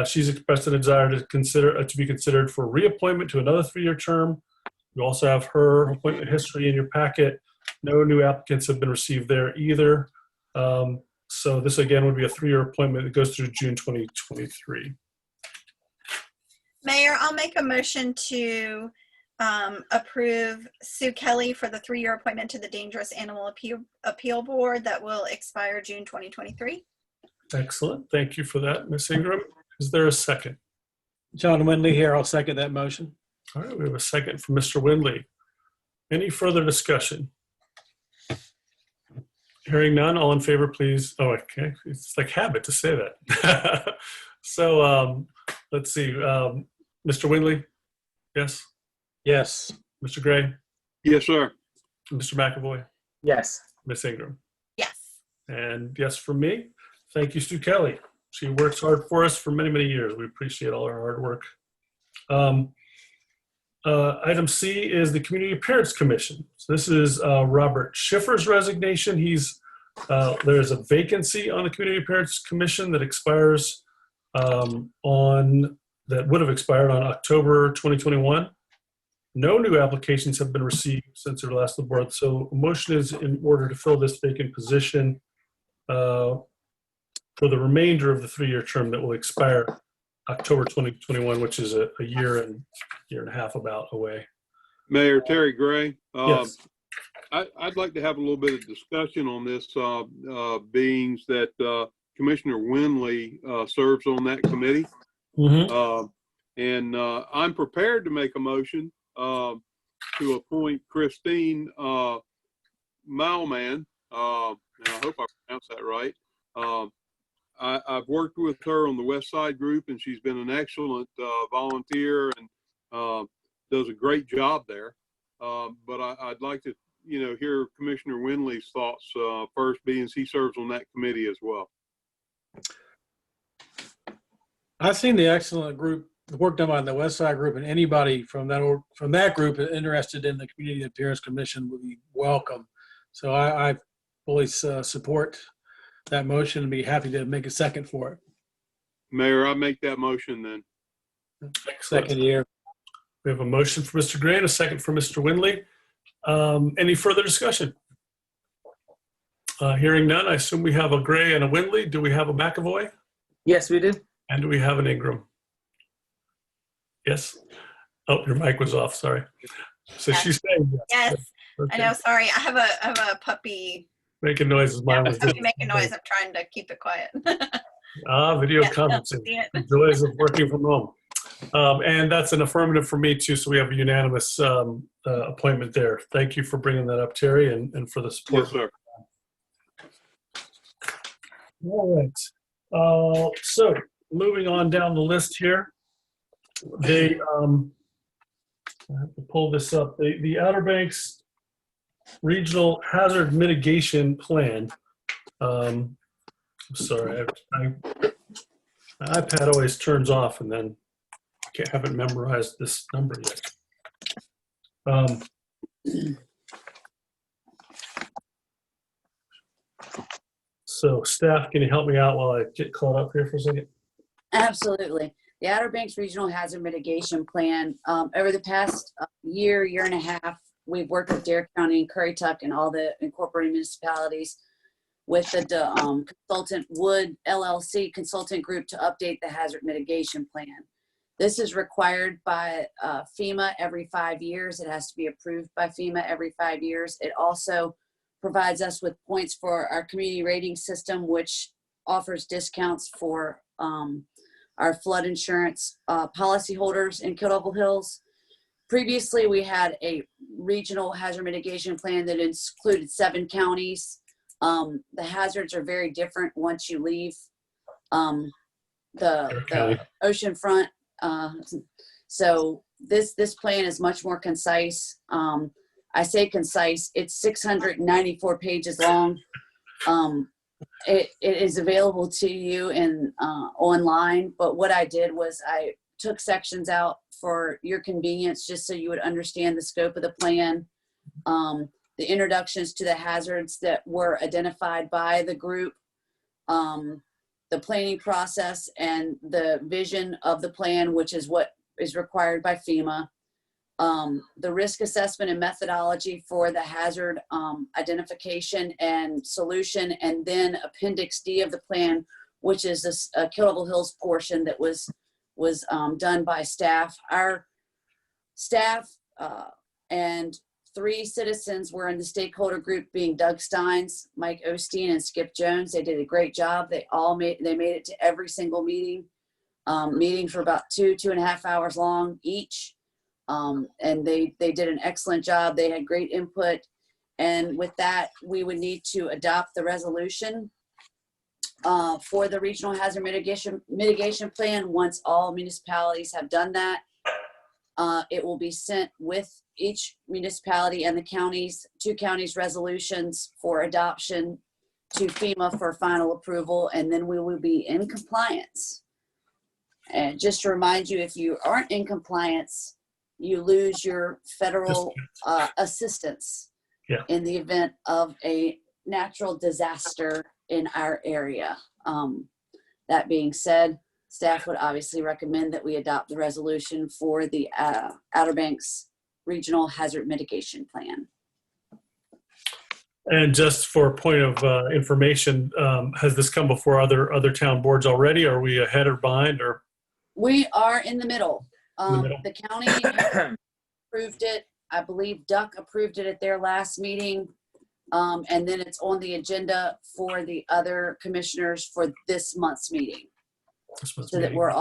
She's expressed a desire to be considered for reappointment to another 3-year term. You also have her appointment history in your packet. No new applicants have been received there either. So this again would be a 3-year appointment that goes through June 2023. Mayor, I'll make a motion to approve Sue Kelly for the 3-year appointment to the Dangerous Animal Appeal Board that will expire June 2023. Excellent. Thank you for that, Ms. Ingram. Is there a second? John Windley here. I'll second that motion. All right, we have a second from Mr. Windley. Any further discussion? Hearing none, all in favor, please. Oh, okay. It's like habit to say that. So let's see. Mr. Windley? Yes? Yes. Mr. Gray? Yes, sir. Mr. McAvoy? Yes. Ms. Ingram? Yes. And yes for me. Thank you, Stu Kelly. She works hard for us for many, many years. We appreciate all her hard work. Item C is the Community Appearance Commission. So this is Robert Schiffer's resignation. There's a vacancy on the Community Appearance Commission that expires that would have expired on October 2021. No new applications have been received since our last board, so a motion is in order to fill this vacant position for the remainder of the 3-year term that will expire October 2021, which is a year and a half about away. Mayor Terry Gray. Yes. I'd like to have a little bit of discussion on this, being that Commissioner Winley serves on that committee. Mhm. And I'm prepared to make a motion to appoint Christine Malman, and I hope I pronounced that right. I've worked with her on the West Side group, and she's been an excellent volunteer and does a great job there. But I'd like to, hear Commissioner Winley's thoughts first, being he serves on that committee as well. I've seen the excellent group, the work done by the West Side group, and anybody from that group interested in the Community Appearance Commission would be welcome. So I fully support that motion and be happy to make a second for it. Mayor, I make that motion then. Excellent. Second year. We have a motion for Mr. Gray and a second for Mr. Winley. Any further discussion? Hearing none, I assume we have a Gray and a Winley. Do we have a McAvoy? Yes, we do. And do we have an Ingram? Yes. Oh, your mic was off. Sorry. So Yes. she's saying yes. Yes, Okay. I know, sorry. I have a puppy, Making noises. Mine was puppy making noise. I'm trying to keep it quiet. Video Yeah, conferencing. see it. The joys of working from home. And that's an affirmative for me too. So we have a unanimous appointment there. Thank you for bringing that up, Terry, and for the support. Yes, sir. All right. So moving on down the list here, I have to pull this up. The Outer Banks Regional Hazard Mitigation Plan. I'm sorry, my iPad always turns off and then I haven't memorized this number yet. So staff, can you help me out while I get caught up here for a second? Absolutely. The Outer Banks Regional Hazard Mitigation Plan, over the past year and a half, we've worked with Dare County and Currituck and all the incorporated municipalities with the consultant Wood LLC consultant group to update the hazard mitigation plan. This is required by FEMA every 5 years. It has to be approved by FEMA every 5 years. It also provides us with points for our community rating system, which offers discounts for our flood insurance policyholders in Killable Hills. Previously, we had a regional hazard mitigation plan that included 7 counties. The hazards are very different once you leave the ocean front. So this plan is much more concise. I say concise, it's 694 pages long. It is available to you in online, but what I did was I took sections out for your convenience, just so you would understand the scope of the plan, the introductions to the hazards that were identified by the group, the planning process and the vision of the plan, which is what is required by FEMA, the risk assessment and methodology for the hazard identification and solution, and then Appendix D of the plan, which is this Killable Hills portion that was done by staff. Our staff and 3 citizens were in the stakeholder group, being Doug Steins, Mike Osteen, and Skip Jones. They did a great job. They made it to every single meeting for about 2.5 hours long each. And they did an excellent job. They had great input. And with that, we would need to adopt the resolution for the regional hazard mitigation plan. Once all municipalities have done that, it will be sent with each municipality and the counties, 2 counties resolutions for adoption to FEMA for final approval, and then we will be in compliance. And just to remind you, if you aren't in compliance, you lose your federal assistance in the event of a natural disaster in our area. That being said, staff would obviously recommend that we adopt the resolution for the Outer Banks Regional Hazard Mitigation Plan. And just for a point of information, has this come before other town boards already? Are we ahead or behind or We are in the middle. in the middle? The county has approved it. I believe Duck approved it at their last meeting. And then it's on the agenda for the other commissioners for this month's meeting. So that we're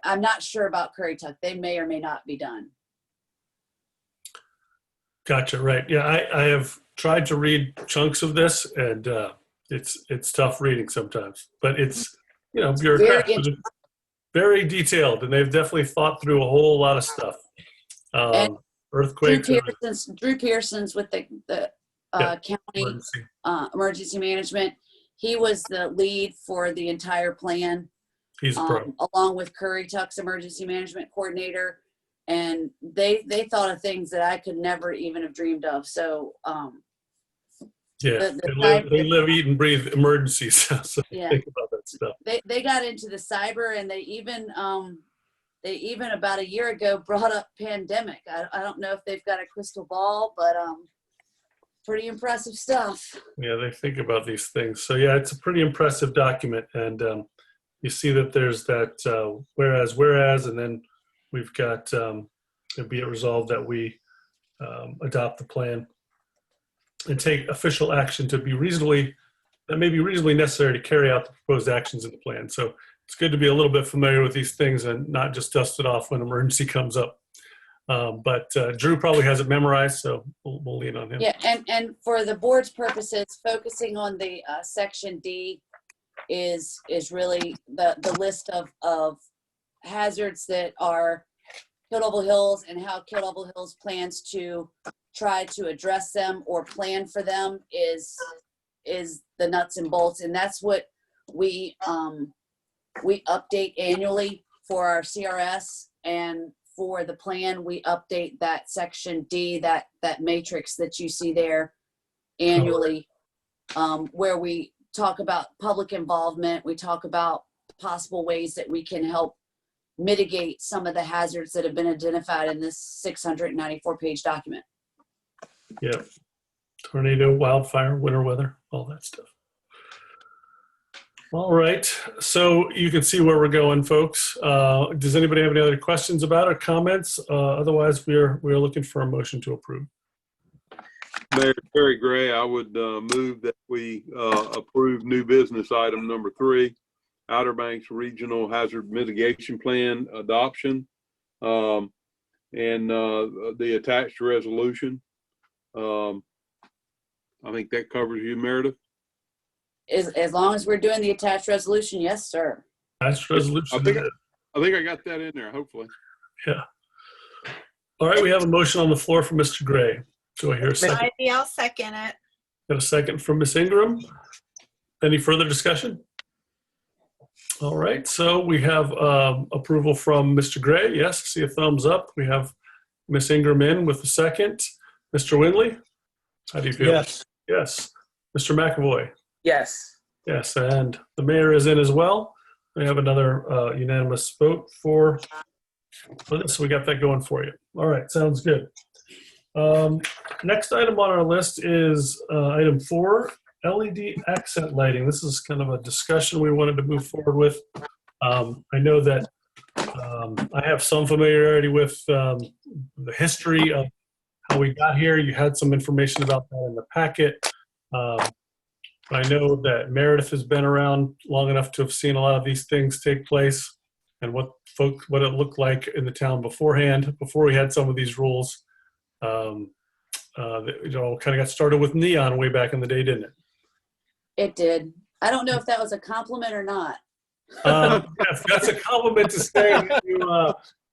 I'm not sure about Curry Tuck. They may or may not be done. Gotcha. Right. Yeah, I have tried to read chunks of this, and it's tough reading sometimes. But it's bureaucrats, Very but it's very detailed, and they've definitely thought through a whole lot of stuff. And Earthquakes, Drew Pearson's with the county emergency. emergency management. He was the lead for the entire plan. He's a pro. Along with Curry Tuck's emergency management coordinator. And they thought of things that I could never even have dreamed of. So, Yeah, they live, eat, and breathe emergencies. So yeah, think about that stuff. they got into the cyber, and they even about a year ago brought up pandemic. I don't know if they've got a crystal ball, but pretty impressive stuff. Yeah, they think about these things. So yeah, it's a pretty impressive document, and you see that there's that whereas, and then we've got be it resolved that we adopt the plan and take official action that may be reasonably necessary to carry out the proposed actions in the plan. So it's good to be a little bit familiar with these things and not just dust it off when emergency comes up. But Drew probably has it memorized, so we'll lean on him. Yeah, and for the board's purposes, focusing on the section D is really the list of hazards that are Killable Hills and how Killable Hills plans to try to address them or plan for them is the nuts and bolts. And that's what we update annually for our CRS, and for the plan, we update that section D, that matrix that you see there annually, where we talk about public involvement. We talk about possible ways that we can help mitigate some of the hazards that have been identified in this 694-page document. Yeah. Tornado, wildfire, winter weather, all that stuff. All right. So you can see where we're going, folks. Does anybody have any other questions about it or comments? Otherwise, we're looking for a motion to approve. Mayor Terry Gray, I would move that we approve new business item number 3, Outer Banks Regional Hazard Mitigation Plan adoption, and the attached resolution. I think that covers you, Meredith. As long as we're doing the attached resolution, yes, sir. Attached resolution. I think I got that in there, hopefully. Yeah. All right. We have a motion on the floor from Mr. Gray. Do I hear a second? I'll second it. Got a second from Ms. Ingram. Any further discussion? All right. So we have approval from Mr. Gray. Yes. See a thumbs up. We have Ms. Ingram in with the second. Mr. Winley, how do you feel? Yes. Yes. Mr. McAvoy. Yes. Yes, and the mayor is in as well. We have another unanimous vote for this. We got that going for you. All right, sounds good. Next item on our list is item 4, LED accent lighting. This is kind of a discussion we wanted to move forward with. I know that I have some familiarity with the history of how we got here. You had some information about that in the packet. I know that Meredith has been around long enough to have seen a lot of these things take place and what it looked like in the town beforehand, before we had some of these rules. It all kind of got started with neon way back in the day, didn't it? It did. I don't know if that was a compliment or not. Yes, that's a compliment to say that you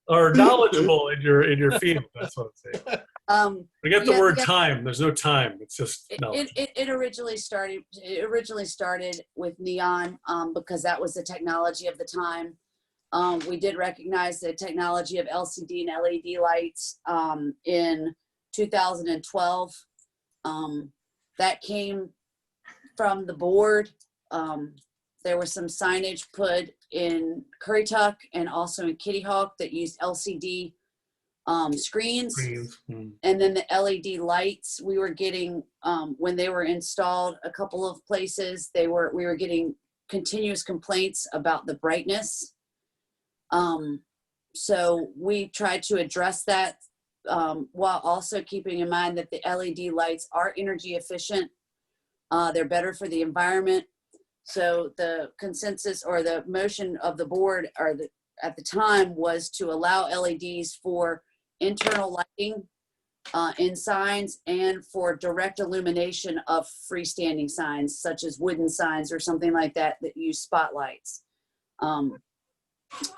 are knowledgeable in your field. That's what I'm saying. Forget the word time. There's no time. It's just knowledge. It originally started with neon because that was the technology of the time. We did recognize the technology of LCD and LED lights in 2012. That came from the board. There was some signage put in Curry Tuck and also in Kitty Hawk that used LCD screens. Screens. Mm. And then the LED lights we were getting, when they were installed a couple of places, we were getting continuous complaints about the brightness. So we tried to address that, while also keeping in mind that the LED lights are energy efficient. They're better for the environment. So the consensus or the motion of the board at the time was to allow LEDs for internal lighting in signs and for direct illumination of freestanding signs, such as wooden signs or something like that that use spotlights.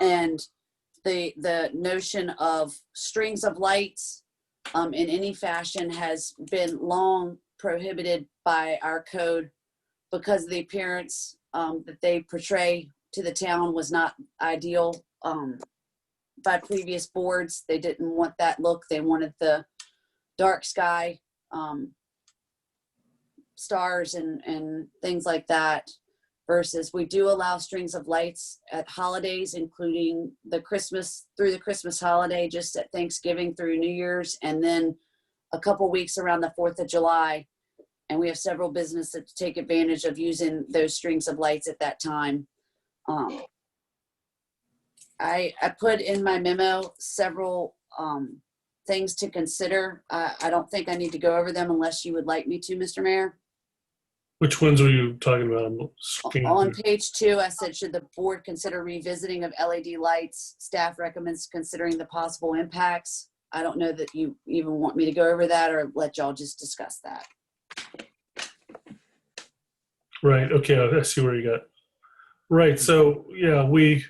And the notion of strings of lights in any fashion has been long prohibited by our code because the appearance that they portray to the town was not ideal by previous boards. They didn't want that look. They wanted the dark sky, stars and things like that, versus we do allow strings of lights at holidays, including through the Christmas holiday, just at Thanksgiving through New Year's, and then a couple weeks around the 4th of July. And we have several businesses that take advantage of using those strings of lights at that time. I put in my memo several things to consider. I don't think I need to go over them unless you would like me to, Mr. Mayor. Which ones were you talking about? I'm scanning On through. page 2, I said, should the board consider revisiting of LED lights? Staff recommends considering the possible impacts. I don't know that you even want me to go over that or let y'all just discuss that. Right. Okay. I see where you got. Right. So yeah, we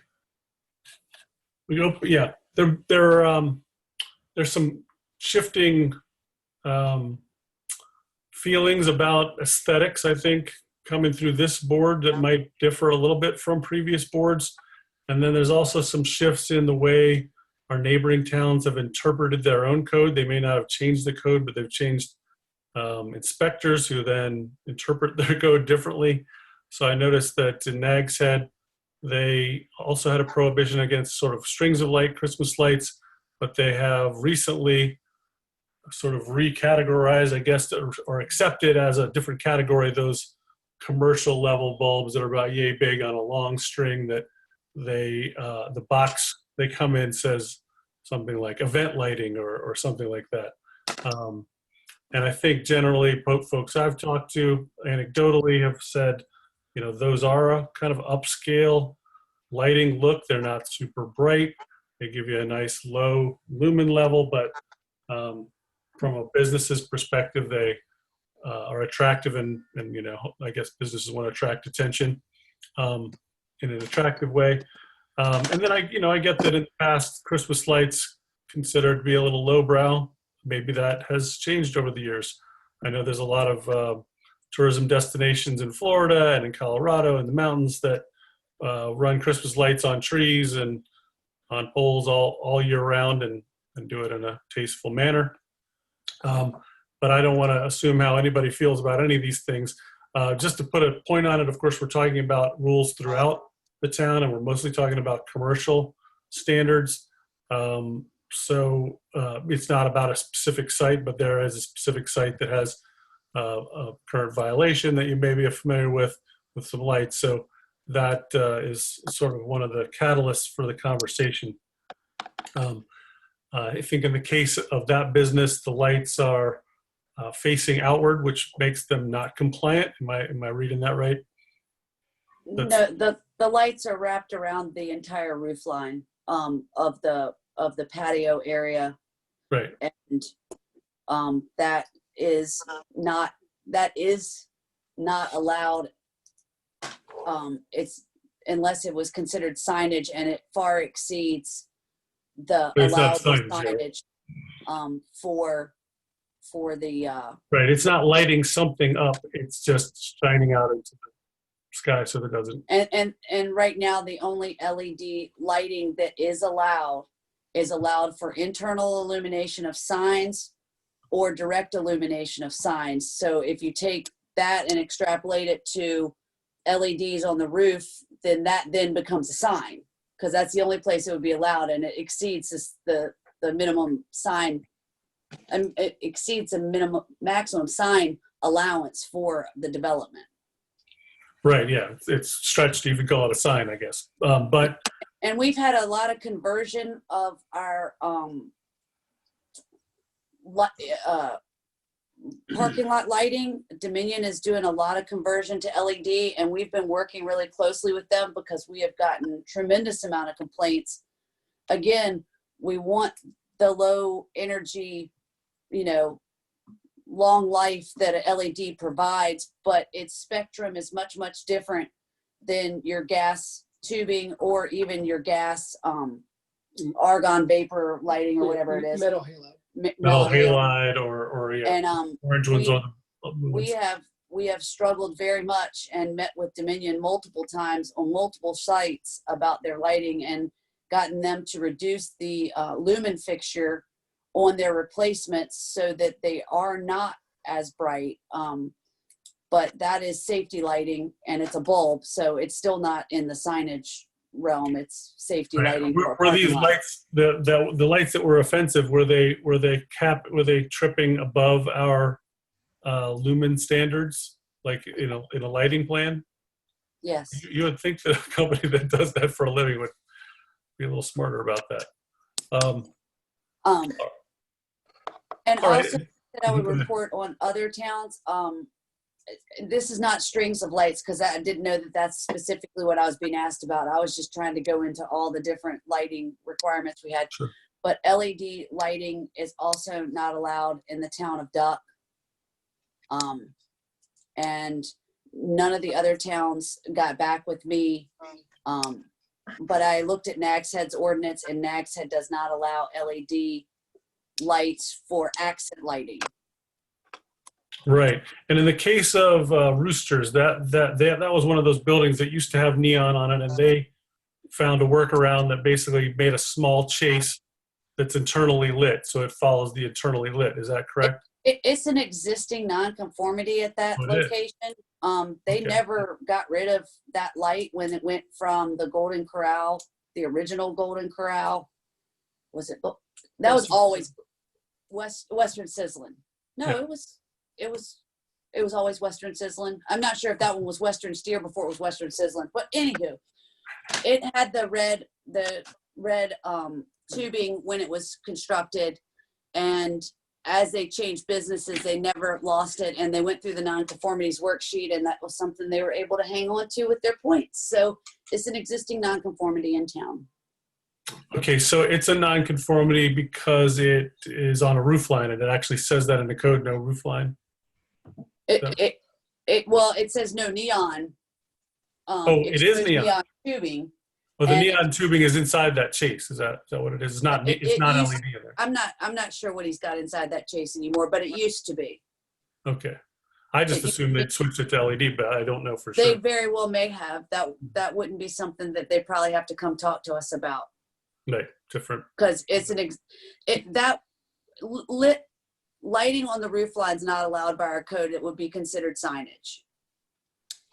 open. Yeah, there's some shifting feelings about aesthetics, I think, coming through this board that might differ a little bit from previous boards. And then there's also some shifts in the way our neighboring towns have interpreted their own code. They may not have changed the code, but they've changed inspectors who then interpret their code differently. So I noticed that in Nags Head, they also had a prohibition against sort of strings of light, Christmas lights, but they have recently sort of recategorized, I guess, or accepted as a different category those commercial level bulbs that are about yay big on a long string that the box they come in says something like event lighting or something like that. And I think generally folks I've talked to anecdotally have said, those are a kind of upscale lighting look. They're not super bright. They give you a nice low lumen level, but from a business's perspective, they are attractive and I guess businesses want to attract attention in an attractive way. And then I get that in the past, Christmas lights considered to be a little lowbrow. Maybe that has changed over the years. I know there's a lot of tourism destinations in Florida and in Colorado and the mountains that run Christmas lights on trees and on poles all year round and do it in a tasteful manner. But I don't want to assume how anybody feels about any of these things. Just to put a point on it, of course, we're talking about rules throughout the town, and we're mostly talking about commercial standards. So it's not about a specific site, but there is a specific site that has a current violation that you maybe are familiar with some lights. So that is sort of one of the catalysts for the conversation. I think in the case of that business, the lights are facing outward, which makes them not compliant. Am I reading that right? No, the lights are wrapped around the entire roof line of the patio area. Right. And that is not allowed. It's unless it was considered signage, and it far exceeds the But it's not allowable signage, signage for the right. It's not lighting something up. It's just shining out into the sky so that it doesn't. and right now the only LED lighting that is allowed for internal illumination of signs or direct illumination of signs. So if you take that and extrapolate it to LEDs on the roof, then that becomes a sign, because that's the only place it would be allowed, and it exceeds the the minimum sign, it exceeds the maximum sign allowance for the development. Right, yeah, it's stretched to even call it a sign, I guess. But And we've had a lot of conversion of our parking lot lighting. Dominion is doing a lot of conversion to LED, and we've been working really closely with them because we have gotten tremendous amount of complaints. Again, we want the low energy, long life that a LED provides, but its spectrum is much, much different than your gas tubing or even your gas argon vapor lighting or whatever it is. Metal halide. metal halide or yeah, And orange ones on the we have struggled very much and met with Dominion multiple times on multiple sites about their lighting and gotten them to reduce the lumen fixture on their replacements so that they are not as bright. But that is safety lighting and it's a bulb, so it's still not in the signage realm. It's safety lighting. For a Were these parking lot. lights the lights that were offensive? Were they tripping above our lumen standards, like in a lighting plan? Yes. You would think that a company that does that for a living would be a little smarter about that. And all right. also that I would report on other towns. This is not strings of lights because I didn't know that that's specifically what I was being asked about. I was just trying to go into all the different lighting requirements we had. Sure. But LED lighting is also not allowed in the town of Duck. And none of the other towns got back with me. But I looked at Nags Head's ordinance, and Nags Head does not allow LED lights for accent lighting. Right, and in the case of Roosters, that was one of those buildings that used to have neon on it, and they found a workaround that basically made a small chase that's internally lit, so it follows the internally lit. Is that correct? It's an existing nonconformity at that Oh, it is. location. They Okay. never got rid of that light when it went from the Golden Corral, the original Golden Corral. Was it? That was always Western Sizzling. No, Yeah. it was always Western Sizzling. I'm not sure if that one was Western Steer before it was Western Sizzling, but anywho, it had the red tubing when it was constructed, and as they changed businesses, they never lost it, and they went through the nonconformities worksheet, and that was something they were able to hang on to with their points. So it's an existing nonconformity in town. Okay, so it's a nonconformity because it is on a roof line, and it actually says that in the code, no roof line. It says no neon. It is shows neon. tubing. Well, the And neon tubing is inside that chase. Is that what it is? It's not. It's not used- LED in there. I'm not sure what he's got inside that chase anymore, but it used to be. Okay, I just assumed they'd switched it to LED, but I don't know for They sure. very well may have. That wouldn't be something that they probably have to come talk to us about. Right, different. Because it's that lit lighting on the roof line's not allowed by our code. It would be considered signage.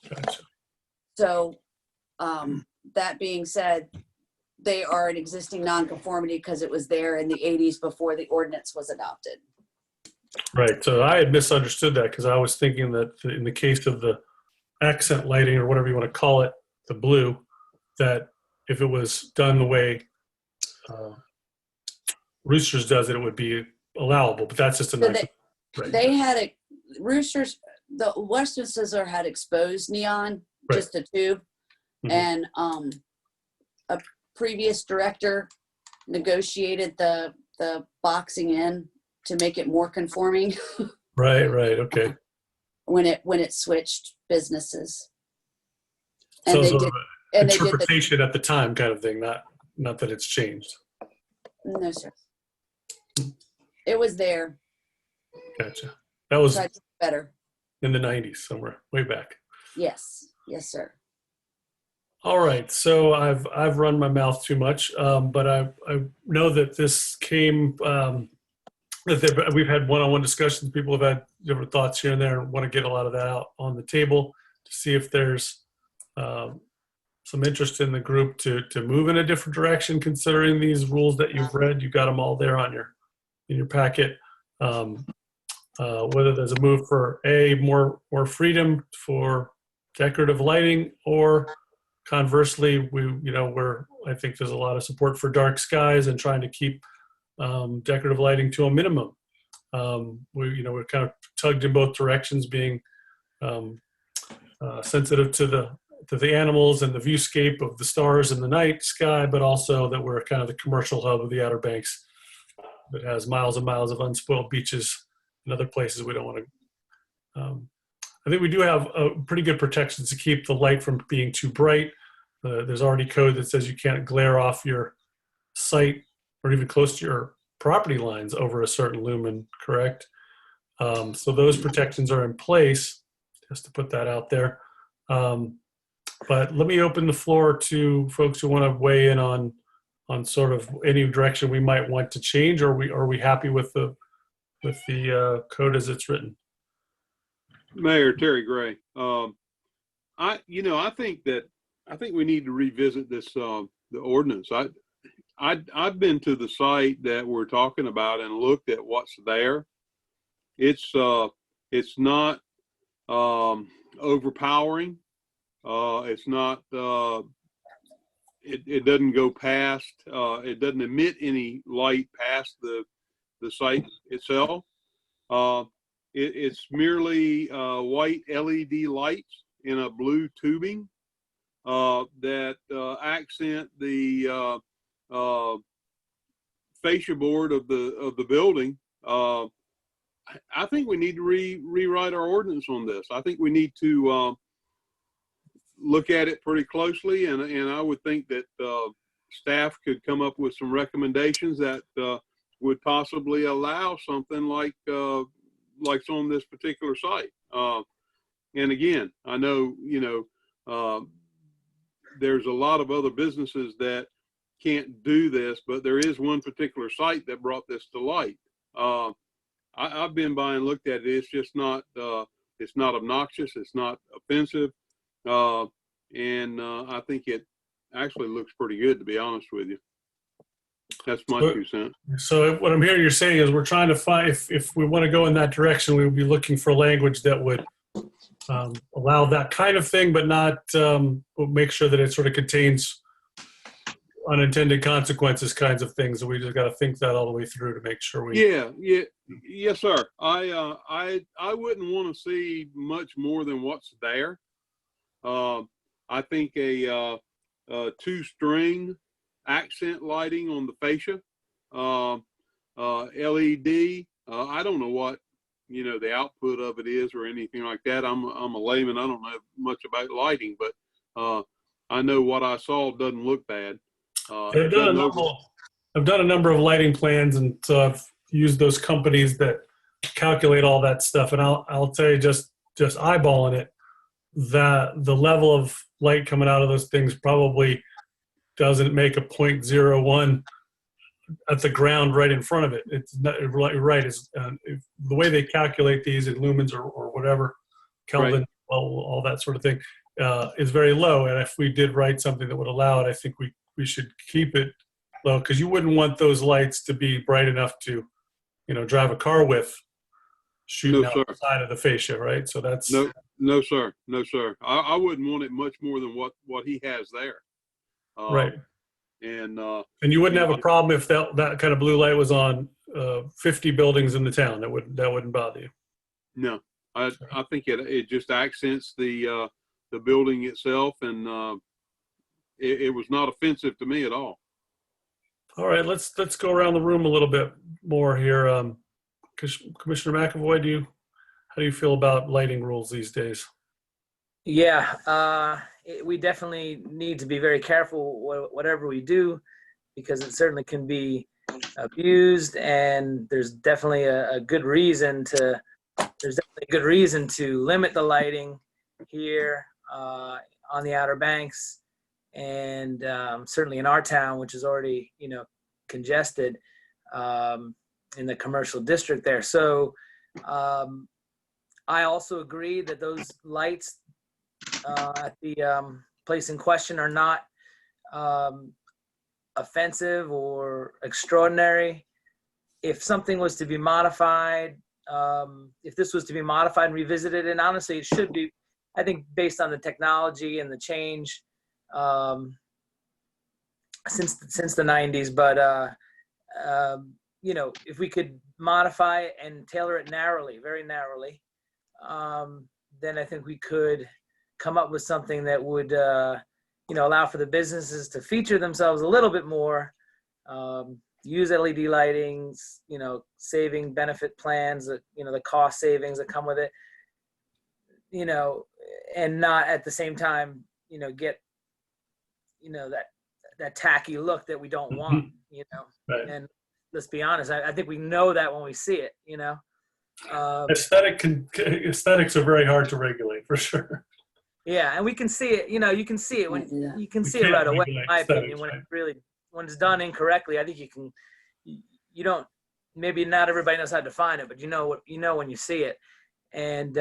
Gotcha. So that being said, they are an existing nonconformity because it was there in the 80s before the ordinance was adopted. Right. So I had misunderstood that because I was thinking that in the case of the accent lighting or whatever you want to call it, the blue, that if it was done the way Roosters does it, it would be allowable. But that's just a So nice. they had Roosters, the Western Sizzler had exposed neon, Right. just a tube. Mhm. And a previous director negotiated the boxing in to make it more conforming Right. Okay. when it switched businesses. So And they sort did, of an and they did the, interpretation at the time kind of thing, not that it's changed. no, sir. It was there, Gotcha. That was tried to do better. in the 90s somewhere, way back. Yes, sir. All right, so I've run my mouth too much, but I know that this came that we've had one-on-one discussions. People have had different thoughts here and there, and want to get a lot of that out on the table to see if there's some interest in the group to move in a different direction, considering these rules that you've read. You got them all there on in your packet. Whether there's a move for more freedom for decorative lighting, or conversely, I think there's a lot of support for dark skies and trying to keep decorative lighting to a minimum. We're kind of tugged in both directions, being sensitive to the animals and the viewscape of the stars in the night sky, but also that we're kind of the commercial hub of the Outer Banks that has miles and miles of unspoiled beaches and other places we don't want to. I think we do have pretty good protections to keep the light from being too bright. There's already code that says you can't glare off your site or even close to your property lines over a certain lumen, correct? So those protections are in place, just to put that out there. But let me open the floor to folks who want to weigh in on sort of any direction we might want to change, or are we happy with the code as it's written? Mayor Terry Gray. I think we need to revisit this, the ordinance. I've been to the site that we're talking about and looked at what's there. It's not overpowering. It's not. It doesn't go past. It doesn't emit any light past the site itself. It's merely white LED lights in a blue tubing that accent the fascia board of the building. I think we need to rewrite our ordinance on this. I think we need to look at it pretty closely, and I would think that staff could come up with some recommendations that would possibly allow something like on this particular site. And again, I know, there's a lot of other businesses that can't do this, but there is one particular site that brought this to light. I've been by and looked at it. It's just not, it's not obnoxious. It's not offensive. And I think it actually looks pretty good, to be honest with you. That's my 2 cents. So what I'm hearing you're saying is we're trying to find, if we want to go in that direction, we would be looking for language that would allow that kind of thing, but not make sure that it sort of contains unintended consequences kinds of things. And we just got to think that all the way through to make sure we. Yes, sir. I wouldn't want to see much more than what's there. I think a 2-string accent lighting on the fascia, LED. I don't know what the output of it is or anything like that. I'm a layman. I don't know much about lighting, but I know what I saw doesn't look bad. I've done a number of lighting plans, and so I've used those companies that calculate all that stuff. And I'll tell you, just eyeballing it, that the level of light coming out of those things probably doesn't make a 0.01 at the ground right in front of it. It's not, you're right. It's the way they calculate these in lumens or whatever, Kelvin, right. all that sort of thing, is very low. And if we did write something that would allow it, I think we should keep it low, because you wouldn't want those lights to be bright enough to, drive a car with shooting out the side of the fascia, right? So that's no, sir. I wouldn't want it much more than what he has there. Right. And you wouldn't have a problem if that kind of blue light was on 50 buildings in the town. That wouldn't bother you. No, I think it just accents the building itself, and it was not offensive to me at all. All right, let's go around the room a little bit more here. Commissioner McAvoy, how do you feel about lighting rules these days? Yeah, we definitely need to be very careful whatever we do, because it certainly can be abused, and there's definitely a good reason to limit the lighting here on the Outer Banks, and certainly in our town, which is already congested in the commercial district there. So I also agree that those lights at the place in question are not offensive or extraordinary. If something was to be modified, if this was to be modified and revisited, and honestly, it should be, I think, based on the technology and the change since the 90s. But if we could modify it and tailor it narrowly, very narrowly, then I think we could come up with something that would, allow for the businesses to feature themselves a little bit more, use LED lightings, saving benefit plans, the cost savings that come with it, and not at the same time, get, that tacky look that we don't want, Right. And let's be honest, I think we know that when we see it, Aesthetics are very hard to regulate, for sure. Yeah, and we can see it. You can see it when Can't do that. you can We see it can't right away. regulate In my opinion, aesthetics, when right? it really when it's done incorrectly, I think you can. You don't. Maybe not everybody knows how to define it, but when you see it, and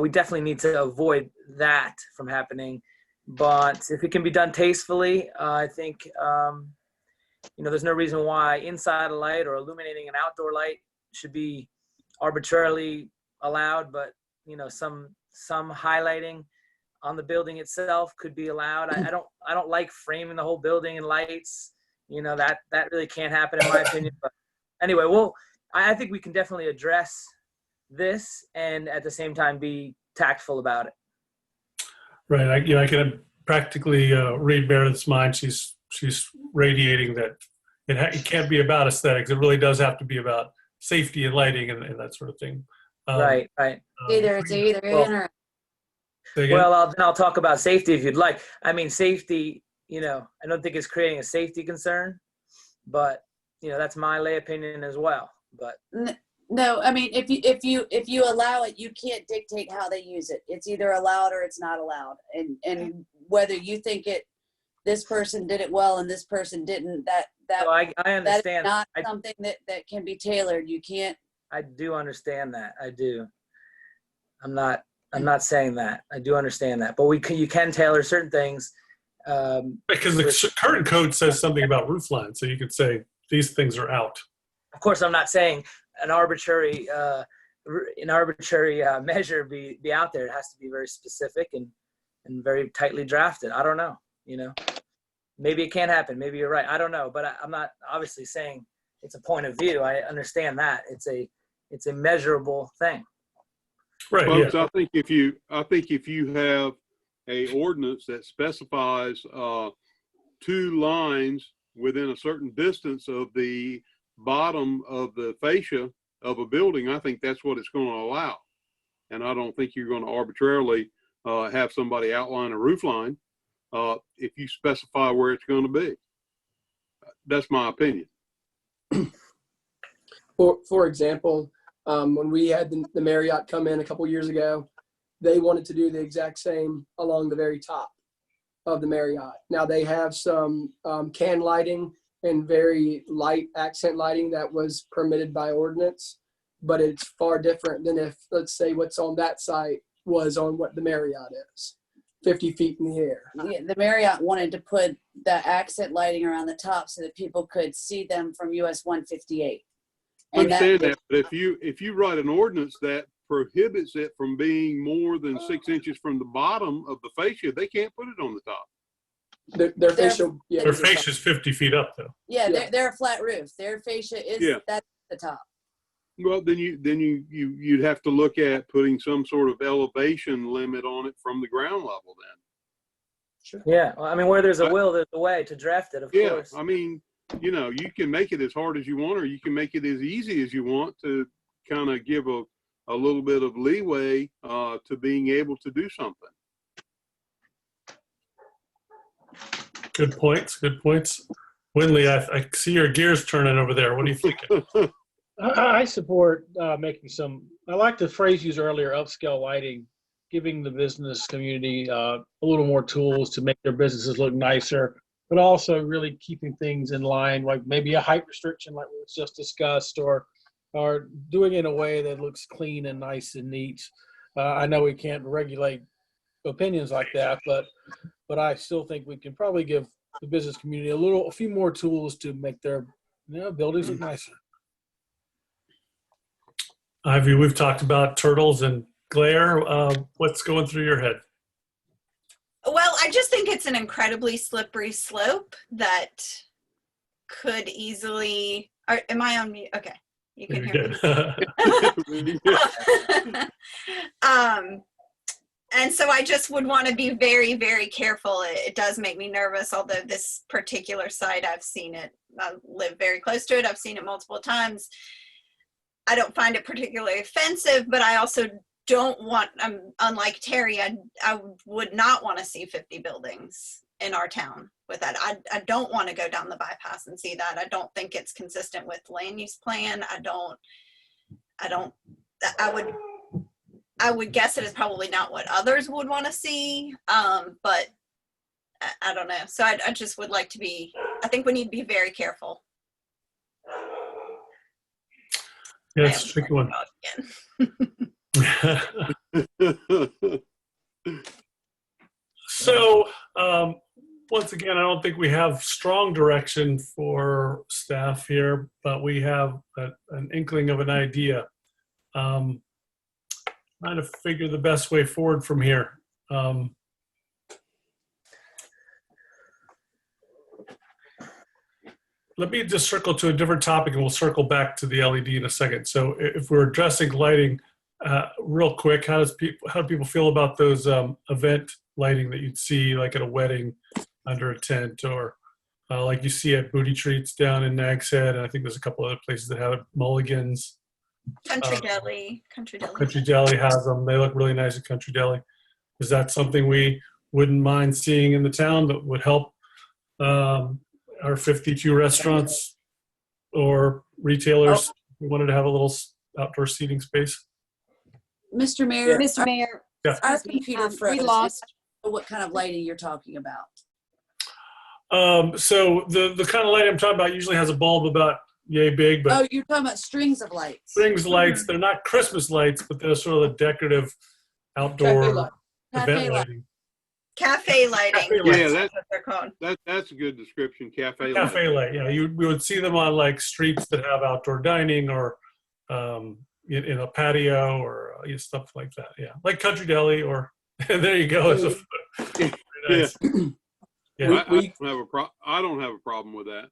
we definitely need to avoid that from happening. But if it can be done tastefully, I think there's no reason why inside a light or illuminating an outdoor light should be arbitrarily allowed, but some highlighting on the building itself could be allowed. I don't like framing the whole building in lights. That really can't happen in my opinion. But anyway, I think we can definitely address this and at the same time be tactful about it. Right. I can practically read Meredith's mind. She's radiating that it can't be about aesthetics. It really does have to be about safety and lighting and that sort of thing. Right. It's either well, in or Say again? Well, I'll talk about safety if you'd like. I mean, safety, I don't think it's creating a safety concern, but that's my lay opinion as well. But no. I mean, if you allow it, you can't dictate how they use it. It's either allowed or it's not allowed. And whether you think this person did it well and this person didn't, so I that is understand. not something that can be tailored. You can't. I do understand that. I do. I'm not saying that. I do understand that, but you can tailor certain things. Because the current code says something about roof lines, so you could say these things are out. Of course, I'm not saying an arbitrary measure be out there. It has to be very specific and very tightly drafted. I don't know. Maybe it can't happen. Maybe you're right. I don't know, but I'm not obviously saying it's a point of view. I understand that it's a measurable thing. Right. Folks, Yeah. I think if you have a ordinance that specifies 2 lines within a certain distance of the bottom of the fascia of a building, I think that's what it's going to allow. And I don't think you're going to arbitrarily have somebody outline a roof line if you specify where it's going to be. That's my opinion. For example, when we had the Marriott come in a couple years ago, they wanted to do the exact same along the very top of the Marriott. Now they have some can lighting and very light accent lighting that was permitted by ordinance, but it's far different than if, let's say, what's on that site was on what the Marriott is, 50 feet in the air. Yeah, the Marriott wanted to put the accent lighting around the top so that people could see them from US 158. I understand that, but if you write an ordinance that prohibits it from being more than 6 inches from the bottom of the fascia, they can't put it on the top. Their facial, yeah, Their fascia is 50 feet up, though. Yeah, Yeah. they're a flat roof. Their fascia is that's the top. Well, then you'd have to look at putting some sort of elevation limit on it from the ground level then. Sure. Yeah. Well, I mean, where there's a will, there's a way to draft it, of Yeah, course. I mean, you can make it as hard as you want, or you can make it as easy as you want to kind of give a little bit of leeway to being able to do something. Good points. Good points. Winley, I see your gears turning over there. What are you thinking? I support making I like the phrase used earlier, upscale lighting, giving the business community a little more tools to make their businesses look nicer, but also really keeping things in line, like maybe a height restriction like was just discussed, or doing it in a way that looks clean and nice and neat. I know we can't regulate opinions like that, but I still think we can probably give the business community a few more tools to make their buildings look nicer. Ivy, we've talked about turtles and glare. What's going through your head? Well, I just think it's an incredibly slippery slope that could easily. Am I on mute? Okay, you can hear me. And so I just would want to be very, very careful. It does make me nervous, although this particular site, I've seen it. I live very close to it. I've seen it multiple times. I don't find it particularly offensive, but I also don't want, unlike Terry, I would not want to see 50 buildings in our town with that. I don't want to go down the bypass and see that. I don't think it's consistent with land use plan. I would guess it is probably not what others would want to see, but I don't know. So I just would like to be, I think we need to be very careful. Yeah, it's a tricky one. So, once again, I don't think we have strong direction for staff here, but we have an inkling of an idea. Trying to figure the best way forward from here. Let me just circle to a different topic and we'll circle back to the LED in a second. So if we're addressing lighting real quick, how do people feel about those event lighting that you'd see like at a wedding under a tent or like you see at Booty Treats down in Nag's Head? And I think there's a couple other places that have it, Mulligan's. Country Deli. Country Deli has them. They look really nice at Country Deli. Is that something we wouldn't mind seeing in the town that would help our 52 restaurants or retailers who wanted to have a little outdoor seating space? Mr. Mayor, Mr. Mayor, Yeah. our computer we froze. lost. What kind of lighting you're talking about? So the kind of light I'm talking about usually has a bulb about yay big, but Oh, you're talking about strings of lights. strings lights, they're not Christmas lights, but they're sort of the decorative outdoor Cafe event light. lighting. Cafe lighting. Cafe lights. Yeah, That's what they're called. that's a good description. Cafe Cafe light. light, yeah. We would see them on like streets that have outdoor dining or in a patio or stuff like that. Yeah, like Country Deli or there you go. Very nice. Yeah. I don't have a problem with that.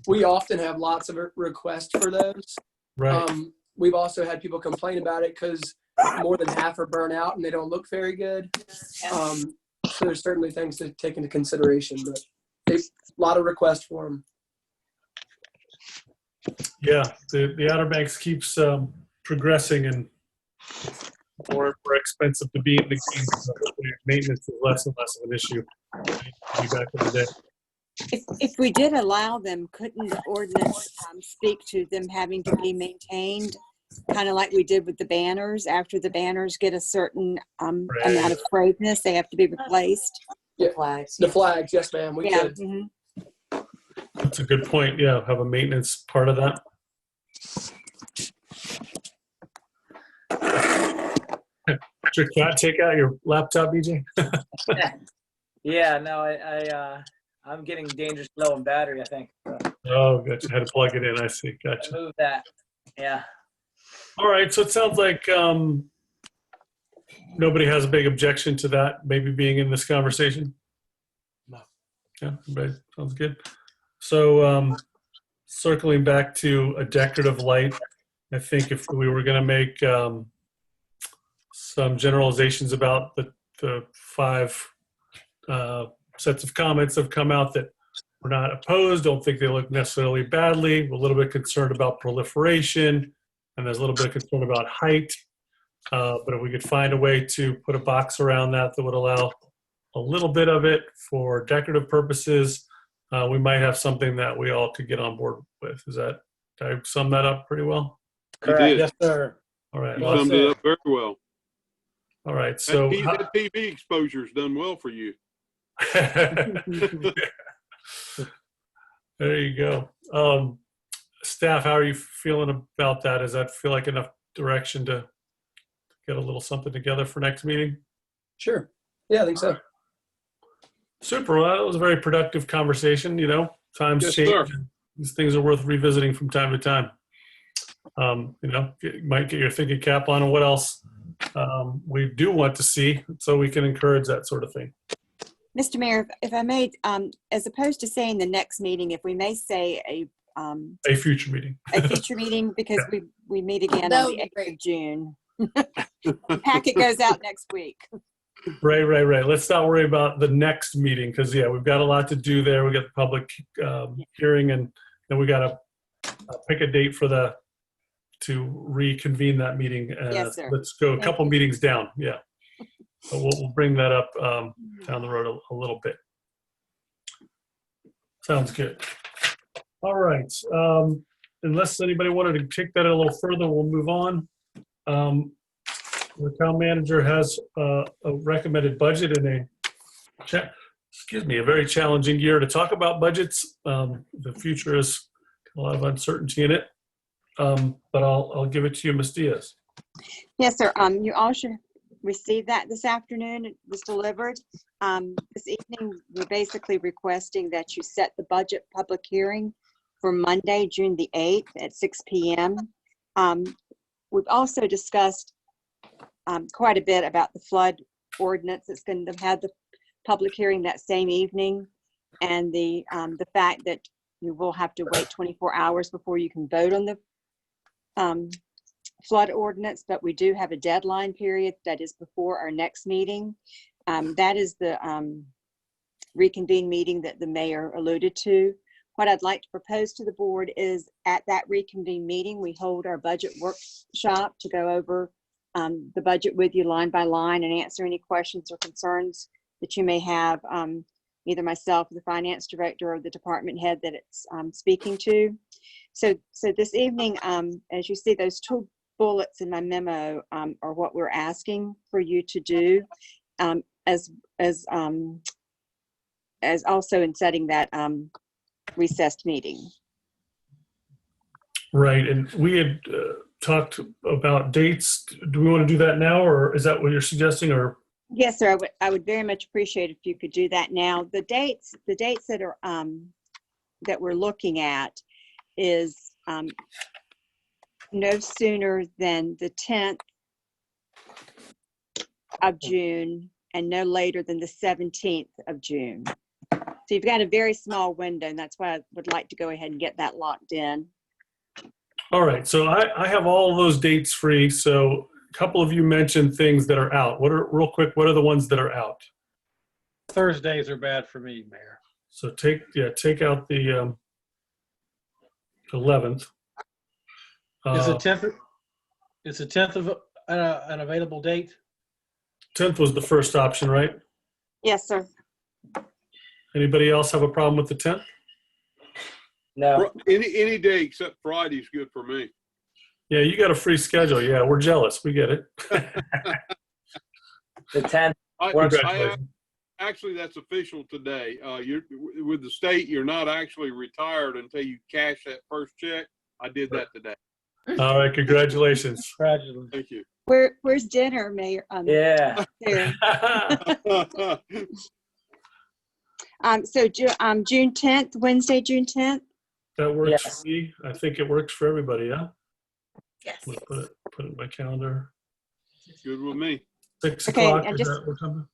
We often have lots of requests for those. Right. We've also had people complain about it because more than half are burnt out and they don't look very good. So there's certainly things to take into consideration, but a lot of requests for them. Yeah, the Outer Banks keeps progressing and more and more expensive to be in the game. So maintenance is less and less of an issue. Back in the day. If we did allow them, couldn't the ordinance speak to them having to be maintained, kind of like we did with the banners? After the banners get a certain amount of fragrance, they have to be replaced. Yeah. Flags. The flags, yes, ma'am. We Yeah. could. Mhm. That's a good point. Yeah, have a maintenance part of that. Did your cat take out your laptop, BJ? Yeah, no, I'm getting dangerous low in battery, I think. So Oh, gotcha. Had to plug it in. I see. I Gotcha. moved that. Yeah. All right. So it sounds like nobody has a big objection to that maybe being in this conversation. No. Yeah, everybody sounds good. So circling back to a decorative light, I think if we were going to make some generalizations about the 5 sets of comments that have come out that we're not opposed, don't think they look necessarily badly. We're a little bit concerned about proliferation, and there's a little bit of concern about height. But if we could find a way to put a box around that that would allow a little bit of it for decorative purposes, we might have something that we all could get on board with. Did I sum that up pretty well? You did. Yes, sir. All right. You Well summed it up very well. All right. So That TV exposure's done well for you. there you go. Staff, how are you feeling about that? Does that feel like enough direction to get a little something together for next meeting? Sure. Yeah, I think so. Super. Well, that was a very productive conversation. You know, times Yes, change. sir. And these things are worth revisiting from time to time. You know, you might get your thinking cap on what else we do want to see, so we can encourage that sort of thing. Mr. Mayor, if I may, as opposed to saying the next meeting, if we may say A future meeting. a future meeting, because we meet again That on would the be 8th great. of June. The packet goes out next week. Right. Let's not worry about the next meeting because, yeah, we've got a lot to do there. We got the public hearing, and then we got to pick a date to reconvene that meeting. Yes, sir. Let's go a Thank couple you. meetings down. Yeah. But we'll bring that up down the road a little bit. Sounds good. All right. Unless anybody wanted to take that a little further, we'll move on. The town manager has a recommended budget in a very challenging year to talk about budgets. The future has a lot of uncertainty in it. But I'll give it to you, Ms. Diaz. Yes, sir. You all should receive that this afternoon. It was delivered. This evening, we're basically requesting that you set the budget public hearing for Monday, June the 8th at 6 p.m. We've also discussed quite a bit about the flood ordinance that's going to have the public hearing that same evening, and the fact that you will have to wait 24 hours before you can vote on the flood ordinance, but we do have a deadline period that is before our next meeting. That is the reconvene meeting that the mayor alluded to. What I'd like to propose to the board is at that reconvene meeting, we hold our budget workshop to go over the budget with you line by line and answer any questions or concerns that you may have, either myself, the finance director, or the department head that it's speaking to. So this evening, as you see, those two bullets in my memo are what we're asking for you to do, as also in setting that recessed meeting. Right, and we had talked about dates. Do we want to do that now, or is that what you're suggesting? Or Yes, sir. I would very much appreciate if you could do that now. The dates that are that we're looking at is no sooner than the 10th of June and no later than the 17th of June. So you've got a very small window, and that's why I would like to go ahead and get that locked in. all right, so I have all of those dates free. So a couple of you mentioned things that are out. What are the ones that are out? Thursdays are bad for me, Mayor. So take out the 11th. Is the 10th? Is the 10th of an available date? 10th was the first option, right? Yes, sir. Anybody else have a problem with the 10th? No. Any day except Friday is good for me. Yeah, you got a free schedule. Yeah, we're jealous. We get it. The 10th. Congratulations. Actually, that's official today. You're with the state. You're not actually retired until you cash that first check. I did that today. All right, congratulations. Congratulations. Thank you. Where's dinner, Mayor? Yeah. There. So June 10th, Wednesday, June 10th. That works Yes. for me. I think it works for everybody, yeah? Yes. I'm gonna put it in my calendar. Good with me. 6 Okay, o'clock, and is just- that what time?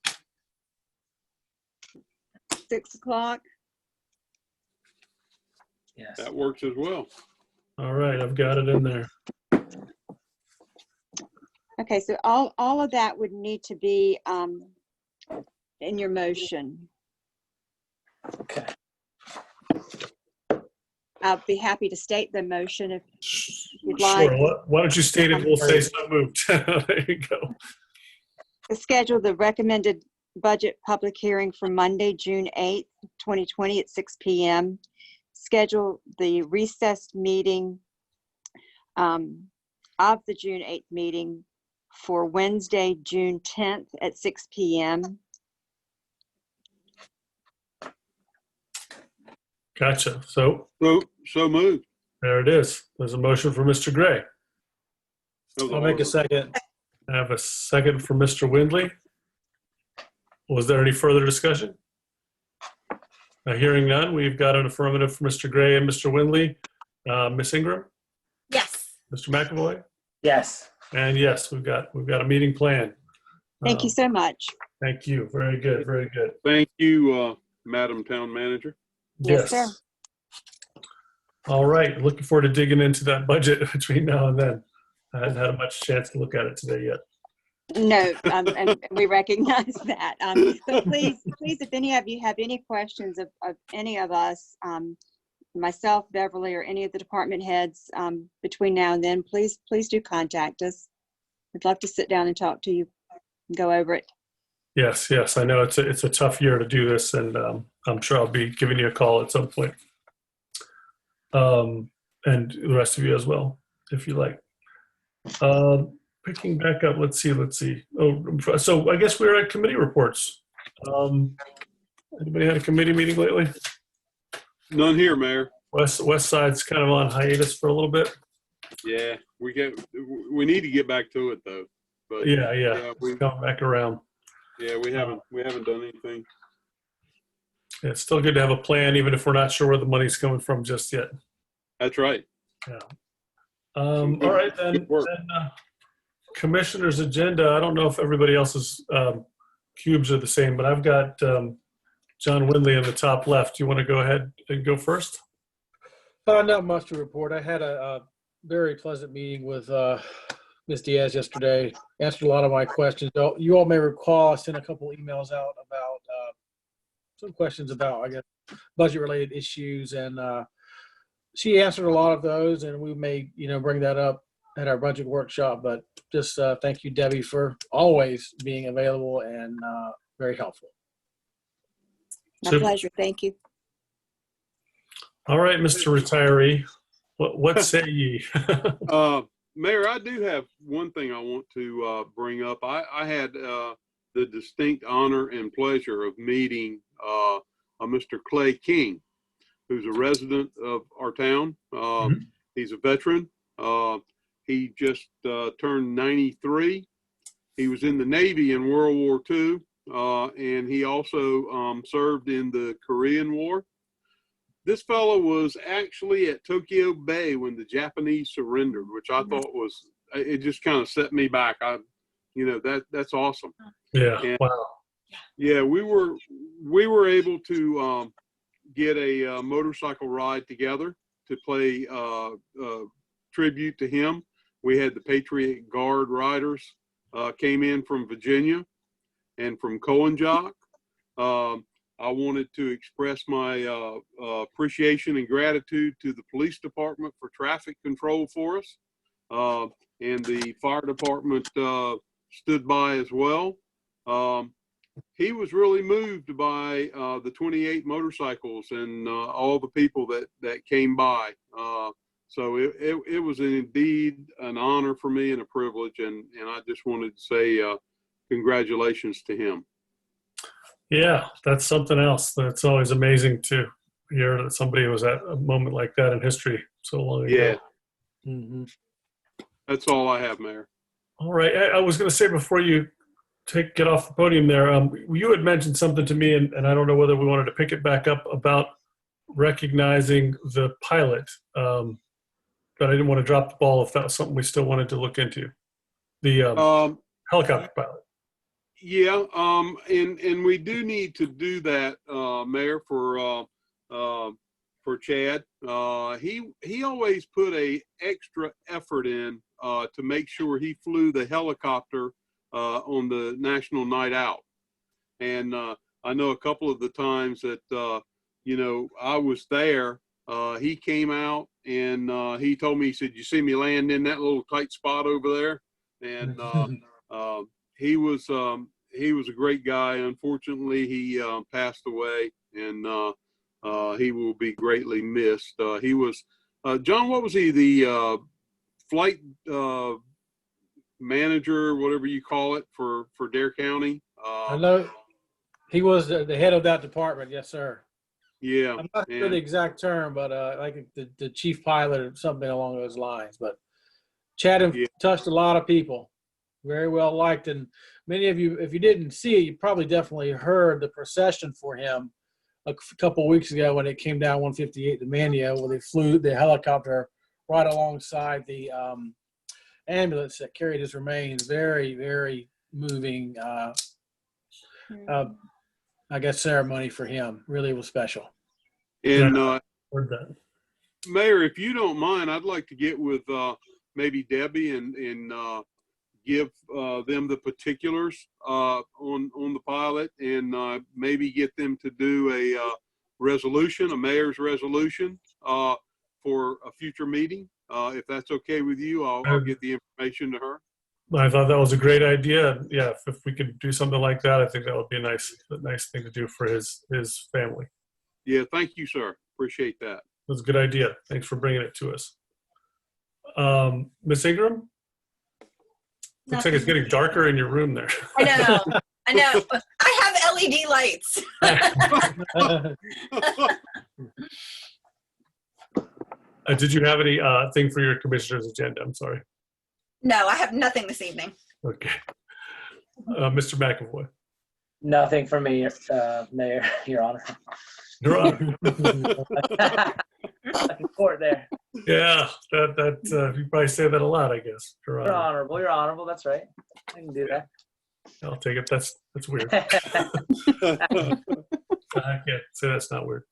6 o'clock. Yes. That works as well. All right, I've got it in there. Okay, so all of that would need to be in your motion. Okay. I'll be happy to state the motion if you'd like. Sure, why don't you state it, we'll say so moved. There you go. To schedule the recommended budget public hearing for Monday, June 8th, 2020 at 6 p.m. Schedule the recessed meeting of the June 8th meeting for Wednesday, June 10th at 6 p.m. Gotcha. So So moved. there it is. There's a motion for Mr. Gray. That was I'll make a awesome. second. I have a second for Mr. Windley. Was there any further discussion? Hearing none, we've got an affirmative for Mr. Gray and Mr. Windley. Ms. Ingram, Yes. Mr. McAvoy, Yes. and yes, we've got a meeting planned. Thank you so much. Thank you. Very good. Very good. Thank you, Madam Town Manager. Yes, sir. All right. Looking forward to digging into that budget between now and then. I haven't had much chance to look at it today yet. No, and we recognize that. But please, if any of you have any questions of any of us, myself, Beverly, or any of the department heads between now and then, please do contact us. We'd love to sit down and talk to you and go over it. Yes. I know it's a tough year to do this, and I'm sure I'll be giving you a call at some point. And the rest of you as well, if you like. Picking back up, let's see. Oh, so I guess we're at committee reports. Anybody had a committee meeting lately? None here, Mayor. West Side's kind of on hiatus for a little bit. Yeah, we need to get back to it though. But Yeah, we're coming back around. yeah, we haven't done anything. Yeah, it's still good to have a plan, even if we're not sure where the money's coming from just yet. That's right. Yeah. All right, then. Good work. Commissioner's agenda. I don't know if everybody else's cubes are the same, but I've got John Windley in the top left. Do you want to go ahead and go first? Not much to report. I had a very pleasant meeting with Ms. Diaz yesterday. Answered a lot of my questions. You all may recall I sent a couple emails out about some questions about, I guess, budget-related issues, and she answered a lot of those, and we may, bring that up at our budget workshop. But just thank you, Debbie, for always being available and very helpful. My Super. pleasure. Thank you. All right, Mr. Retiree, what say ye? Mayor, I do have one thing I want to bring up. I had the distinct honor and pleasure of meeting Mr. Clay King, who's a resident of our town. He's a veteran. He just turned 93. He was in the Navy in World War II, and he also served in the Korean War. This fellow was actually at Tokyo Bay when the Japanese surrendered, which I thought was, it just kind of set me back. That's awesome. Yeah. And, wow. Yeah, we were able to get a motorcycle ride together to play tribute to him. We had the Patriot Guard riders came in from Virginia and from Coinjock. I wanted to express my appreciation and gratitude to the police department for traffic control for us. And the fire department stood by as well. He was really moved by the 28 motorcycles and all the people that came by. So it was indeed an honor for me and a privilege. And I just wanted to say congratulations to him. Yeah, that's something else. That's always amazing to hear that somebody was at a moment like that in history so long ago. Yeah. Mm-hmm. That's all I have, Mayor. All right. I was going to say before you get off the podium there, you had mentioned something to me, and I don't know whether we wanted to pick it back up about recognizing the pilot, but I didn't want to drop the ball if that was something we still wanted to look into. The helicopter pilot. Yeah, and we do need to do that, Mayor, for Chad. He always put a extra effort in to make sure he flew the helicopter on the National Night Out. And I know a couple of the times that I was there, he came out and he told me, he said, "You see me land in that little tight spot over there?" And he was a great guy. Unfortunately, he passed away, and he will be greatly missed. He was John. What was he? The flight manager, whatever you call it, for Dare County. I know he was the head of that department. Yes, sir. Yeah. I'm not sure the exact term, but like the chief pilot or something along those lines. But Chad touched a lot of people. very well liked. And many of you, if you didn't see it, you probably definitely heard the procession for him a couple weeks ago when it came down 158 to Mania, where they flew the helicopter right alongside the ambulance that carried his remains. Very, very moving, I guess, ceremony for him. Really was special. And Heard that. Mayor, if you don't mind, I'd like to get with maybe Debbie and give them the particulars on the pilot, and maybe get them to do a resolution, a mayor's resolution for a future meeting. If that's okay with you, I'll get the information to her. I thought that was a great idea. Yeah, if we could do something like that, I think that would be a nice thing to do for his family. Yeah, thank you, sir. Appreciate that. It was a good idea. Thanks for bringing it to us. Miss Ingram? Looks like it's getting darker in your room there. I know. I have LED lights. Did you have any thing for your commissioner's agenda? I'm sorry. No, I have nothing this evening. Okay. Mr. McAvoy. Nothing for me, Mayor, Your Honor. Your Honor. Court there. Yeah, that you probably say that a lot, I guess. Your You're Honor. honorable. You're honorable. That's right. I can do that. I'll take it. That's weird. I can't say that's not weird.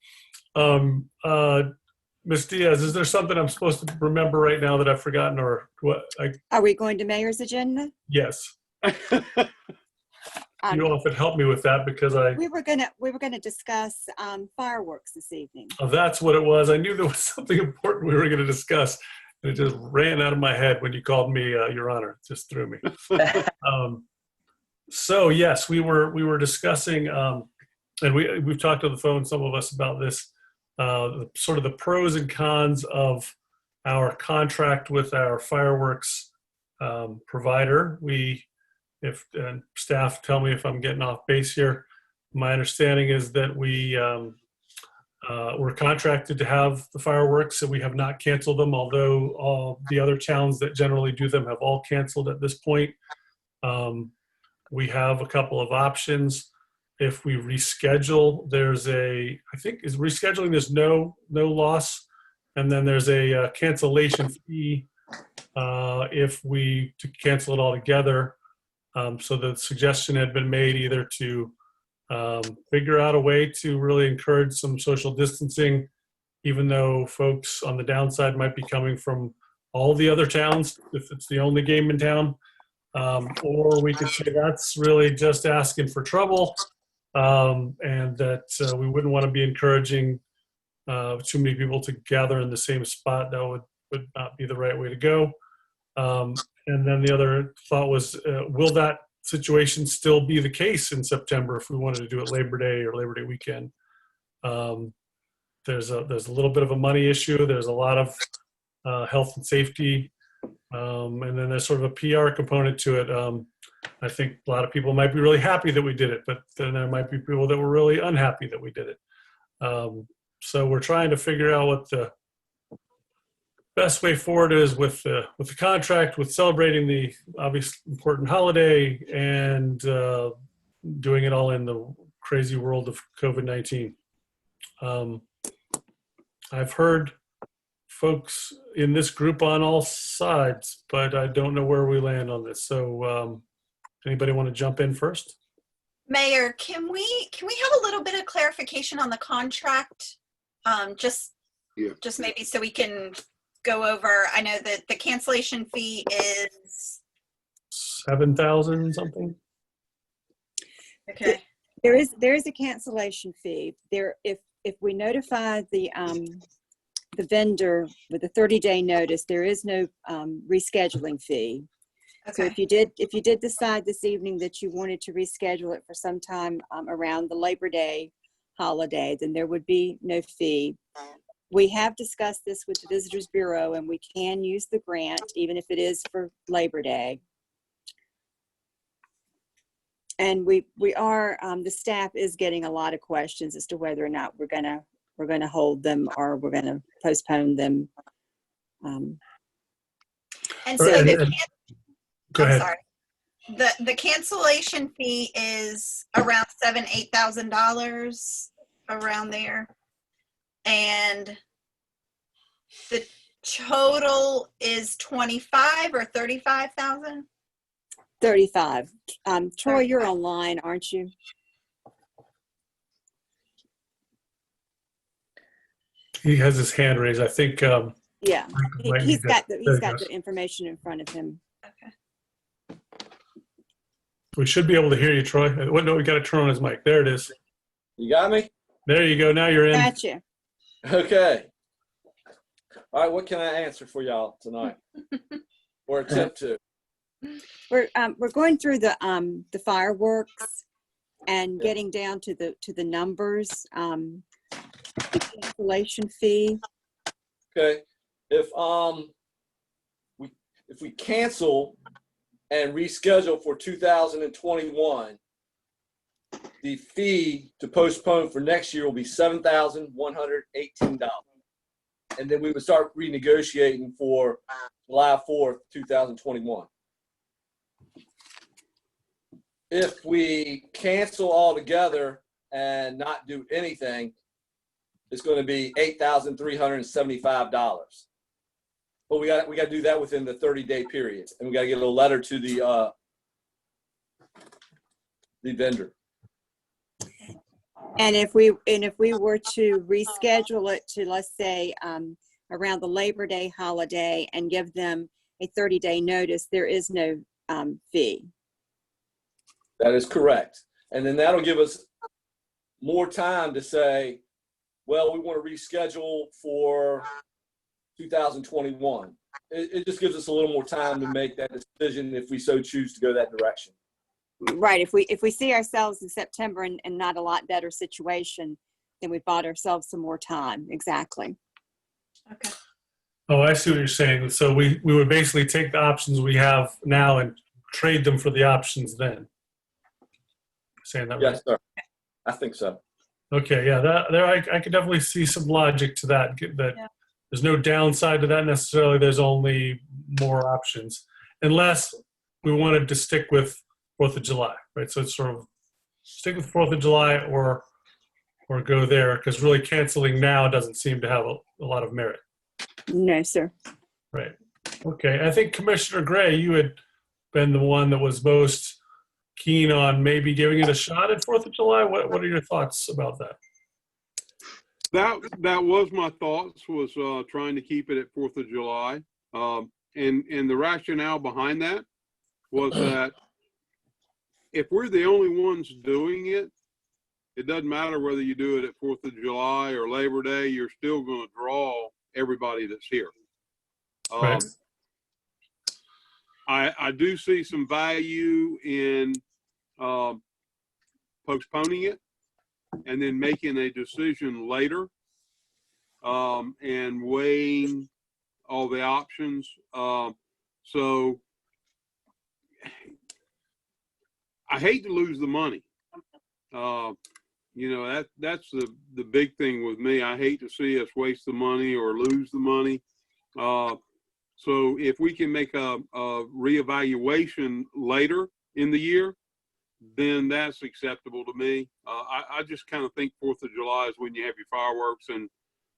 Ms. Diaz, is there something I'm supposed to remember right now that I've forgotten, or what? Are we going to mayor's agenda? Yes. You all could help me with that because We were gonna discuss fireworks this evening. oh, that's what it was. I knew there was something important we were going to discuss, and it just ran out of my head when you called me Your Honor. It just threw me. So yes, we were discussing, and we've talked on the phone, some of us, about this, sort of the pros and cons of our contract with our fireworks provider. If staff tell me if I'm getting off base here, my understanding is that we're contracted to have the fireworks, and we have not canceled them, although all the other towns that generally do them have all canceled at this point. We have a couple of options. If we reschedule, I think is rescheduling, there's no loss, and then there's a cancellation fee if we to cancel it all together. So the suggestion had been made either to figure out a way to really encourage some social distancing, even though folks on the downside might be coming from all the other towns, if it's the only game in town. Or we could say that's really just asking for trouble, and that we wouldn't want to be encouraging too many people to gather in the same spot. That would not be the right way to go. And then the other thought was, will that situation still be the case in September if we wanted to do it Labor Day or Labor Day weekend? There's a little bit of a money issue. There's a lot of health and safety, and then there's sort of a PR component to it. I think a lot of people might be really happy that we did it, but then there might be people that were really unhappy that we did it. So we're trying to figure out what the best way forward is with the contract, with celebrating the obvious important holiday, and doing it all in the crazy world of COVID-19. I've heard folks in this group on all sides, but I don't know where we land on this. So anybody want to jump in first? Mayor, can we have a little bit of clarification on the contract? Just maybe so we can go over. I know that the cancellation fee is $7,000 something. okay. There is a cancellation fee. If we notify the vendor with a 30-day notice, there is no rescheduling fee. So Okay. if you did decide this evening that you wanted to reschedule it for some time around the Labor Day holiday, then there would be no fee. We have discussed this with the Visitors Bureau, and we can use the grant even if it is for Labor Day. And we are the staff is getting a lot of questions as to whether or not we're gonna hold them or we're gonna postpone them. And so Go I'm ahead. sorry. the cancellation fee is around $8,000 around there. And the total is 25 or 35,000? 35. Troy, you're online, aren't you? He has his hand raised. I think Yeah. might He's need to- got there he's he got goes. the information in front of him. Okay. We should be able to hear you, Troy. What? No, we got to turn on his mic. There it is. You got me? There you go. Now you're in. Gotcha. Okay. All right, what can I answer for y'all tonight? Or attempt to? We're going through the fireworks and getting down to the numbers. The cancellation fee. Okay. If we cancel and reschedule for 2021, the fee to postpone for next year will be $7,118. And then we would start renegotiating for July 4th, 2021. If we cancel altogether and not do anything, it's going to be $8,375. But we got to do that within the 30-day period, and we got to get a letter to the vendor. And if we were to reschedule it to, let's say, around the Labor Day holiday and give them a 30-day notice, there is no fee. That is correct. And then that'll give us more time to say, well, we want to reschedule for 2021. It just gives us a little more time to make that decision if we so choose to go that direction. Right. If we see ourselves in September and not a lot better situation, then we bought ourselves some more time. Exactly. Okay. Oh, I see what you're saying. So we would basically take the options we have now and trade them for the options then. Saying that right? Yes, sir. I think so. Okay, yeah, I could definitely see some logic to that. That Yeah. there's no downside to that necessarily. There's only more options, unless we wanted to stick with 4th of July, right? So it's sort of stick with 4th of July or go there, because really canceling now doesn't seem to have a lot of merit. No, sir. Right. Okay. I think Commissioner Gray, you had been the one that was most keen on maybe giving it a shot at 4th of July. What are your thoughts about that? That was my thoughts, was trying to keep it at 4th of July. And the rationale behind that was that if we're the only ones doing it, it doesn't matter whether you do it at 4th of July or Labor Day, you're still going to draw everybody that's here. Right. I do see some value in postponing it and then making a decision later and weighing all the options. So I hate to lose the money. That's the big thing with me. I hate to see us waste the money or lose the money. So if we can make a reevaluation later in the year, then that's acceptable to me. I just kind of think 4th of July is when you have your fireworks, and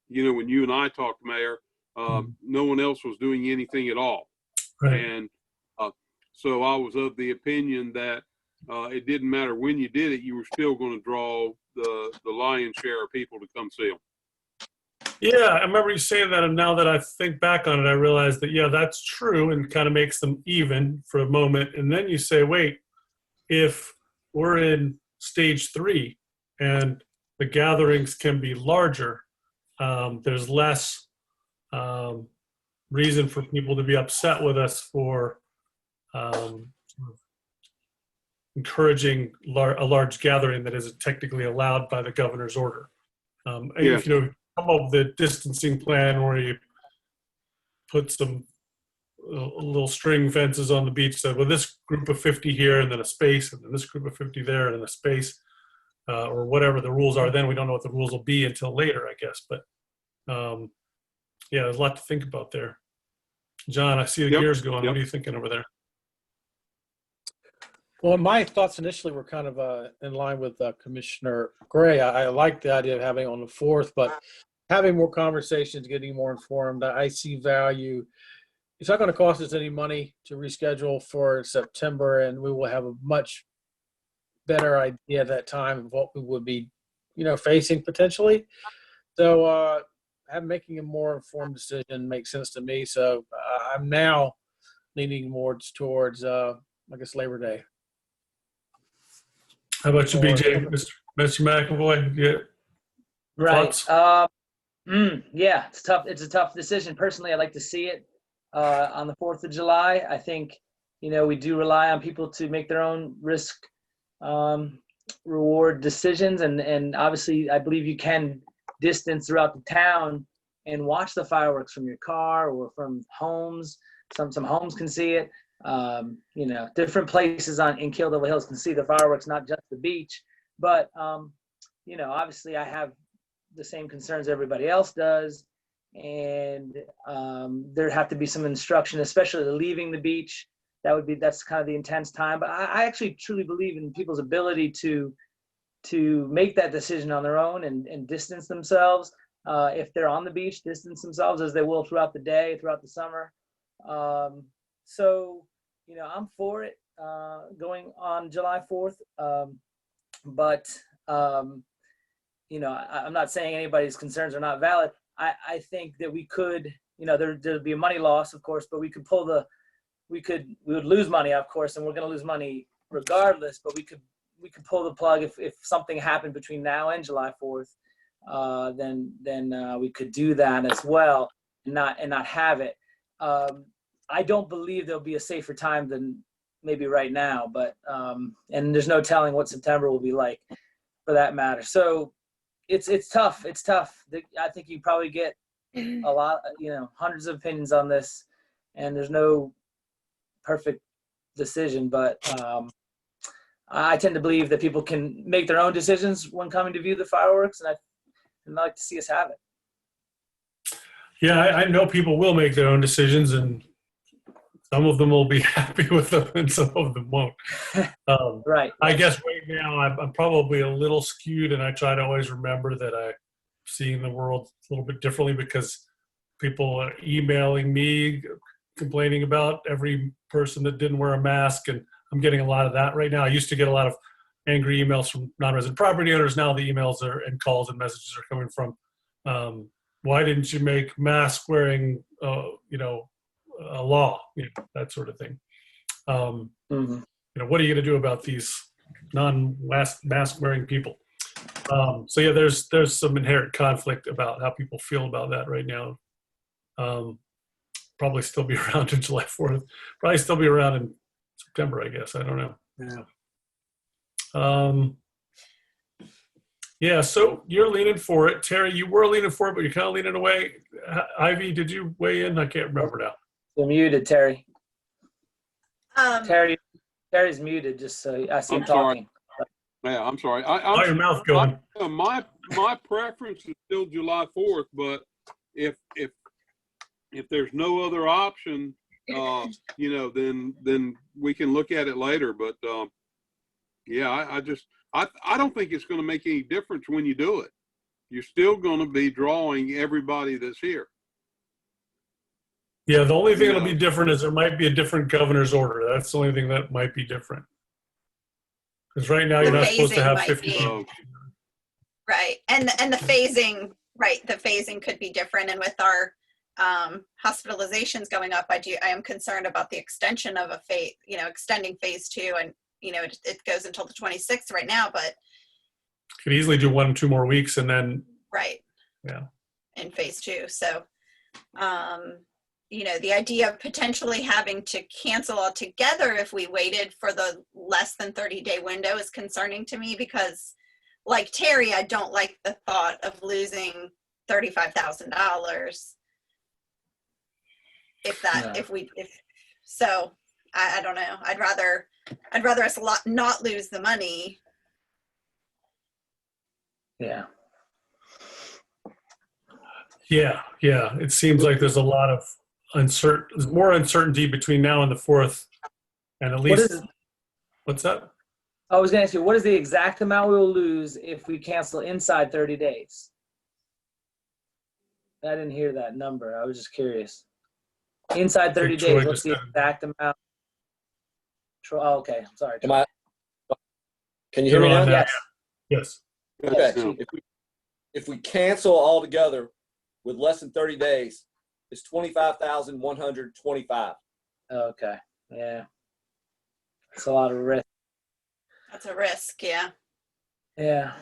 when you and I talked, Mayor, no one else was doing anything at all. Right. And so I was of the opinion that it didn't matter when you did it, you were still going to draw the lion's share of people to come see them. Yeah, I remember you saying that, and now that I think back on it, I realize that, yeah, that's true, and kind of makes them even for a moment. And then you say, wait, if we're in stage 3 and the gatherings can be larger, there's less reason for people to be upset with us for encouraging a large gathering that isn't technically allowed by the governor's order. Yeah. If come up with a distancing plan where you put some little string fences on the beach, said, well, this group of 50 here and then a space, and then this group of 50 there and then a space, or whatever the rules are. Then we don't know what the rules will be until later, I guess. But yeah, there's a lot to think about there. John, I see the Yep. gears going. Yep. What are you thinking over there? Well, my thoughts initially were kind of in line with Commissioner Gray. I like the idea of having it on the 4th, but having more conversations, getting more informed, I see value. It's not going to cost us any money to reschedule for September, and we will have a much better idea at that time of what we would be, facing potentially. So making a more informed decision makes sense to me. So I'm now leaning more towards, I guess, Labor Day. How about you, BJ? Mr. McAvoy? Yeah. Right. Thoughts? Yeah, it's tough. It's a tough decision. Personally, I'd like to see it on the 4th of July. I think, we do rely on people to make their own risk reward decisions. And obviously, I believe you can distance throughout the town and watch the fireworks from your car or from homes. Some homes can see it. Different places in Kill Hills can see the fireworks, not just the beach. But, obviously I have the same concerns everybody else does. And there have to be some instruction, especially leaving the beach. That's kind of the intense time. But I actually truly believe in people's ability to make that decision on their own and distance themselves. If they're on the beach, distance themselves as they will throughout the day, throughout the summer. So, I'm for it going on July 4th. But I'm not saying anybody's concerns are not valid. I think that we could, there'd be a money loss, of course, but we would lose money, of course, and we're going to lose money regardless, but we could pull the plug if something happened between now and July 4th, then we could do that as well and not have it. I don't believe there'll be a safer time than maybe right now, but and there's no telling what September will be like for that matter. So it's tough. It's tough. I think you probably get a lot, hundreds of opinions on this, and there's no perfect decision, but I tend to believe that people can make their own decisions when coming to view the fireworks, and I'd like to see us have it. Yeah, I know people will make their own decisions, and some of them will be happy with them, and some of them won't. Right. I guess right now I'm probably a little skewed, and I try to always remember that I'm seeing the world a little bit differently because people are emailing me complaining about every person that didn't wear a mask, and I'm getting a lot of that right now. I used to get a lot of angry emails from non-resident property owners. Now the emails and calls and messages are coming from, why didn't you make mask wearing, a law, that sort of thing. What are you going to do about these non-mask wearing people? So yeah, there's some inherent conflict about how people feel about that right now. Probably still be around in July 4th. Probably still be around in September, I guess. I don't know. Yeah. So you're leaning for it, Terry. You were leaning for it, but you're kind of leaning away. Ivy, did you weigh in? I can't remember now. You're muted, Terry. Terry's muted. Just so I see him talking. Yeah, I'm sorry. Oh, your mouth going. My preference is still July 4th, but if there's no other option, then we can look at it later. But I don't think it's going to make any difference when you do it. You're still going to be drawing everybody that's here. Yeah, the only thing that'll be different is there might be a different governor's order. That's the only thing that might be different. Because right now you're not supposed to have 50 people. Right, and the phasing, right? The phasing could be different, and with our hospitalizations going up, I am concerned about the extension of extending phase 2, and it goes until the 26th right now, but could easily do 1 or 2 more weeks, and then in phase 2. So the idea of potentially having to cancel altogether if we waited for the less than 30-day window is concerning to me because, like Terry, I don't like the thought of losing $35,000 so I don't know. I'd rather us not lose the money. Yeah. It seems like there's a lot of there's more uncertainty between now and the 4th, and at least What's that? I was gonna ask you, what is the exact amount we will lose if we cancel inside 30 days? I didn't hear that number. I was just curious. Inside 30 Troy days, what's just the said- exact amount? Oh, okay, sorry. Am I? Can you hear me You're now? on now. Yes. Yes. Okay. Now. If we cancel altogether with less than 30 days, it's 25,125. Okay, yeah. It's a lot of risk. That's a risk, yeah. Yeah.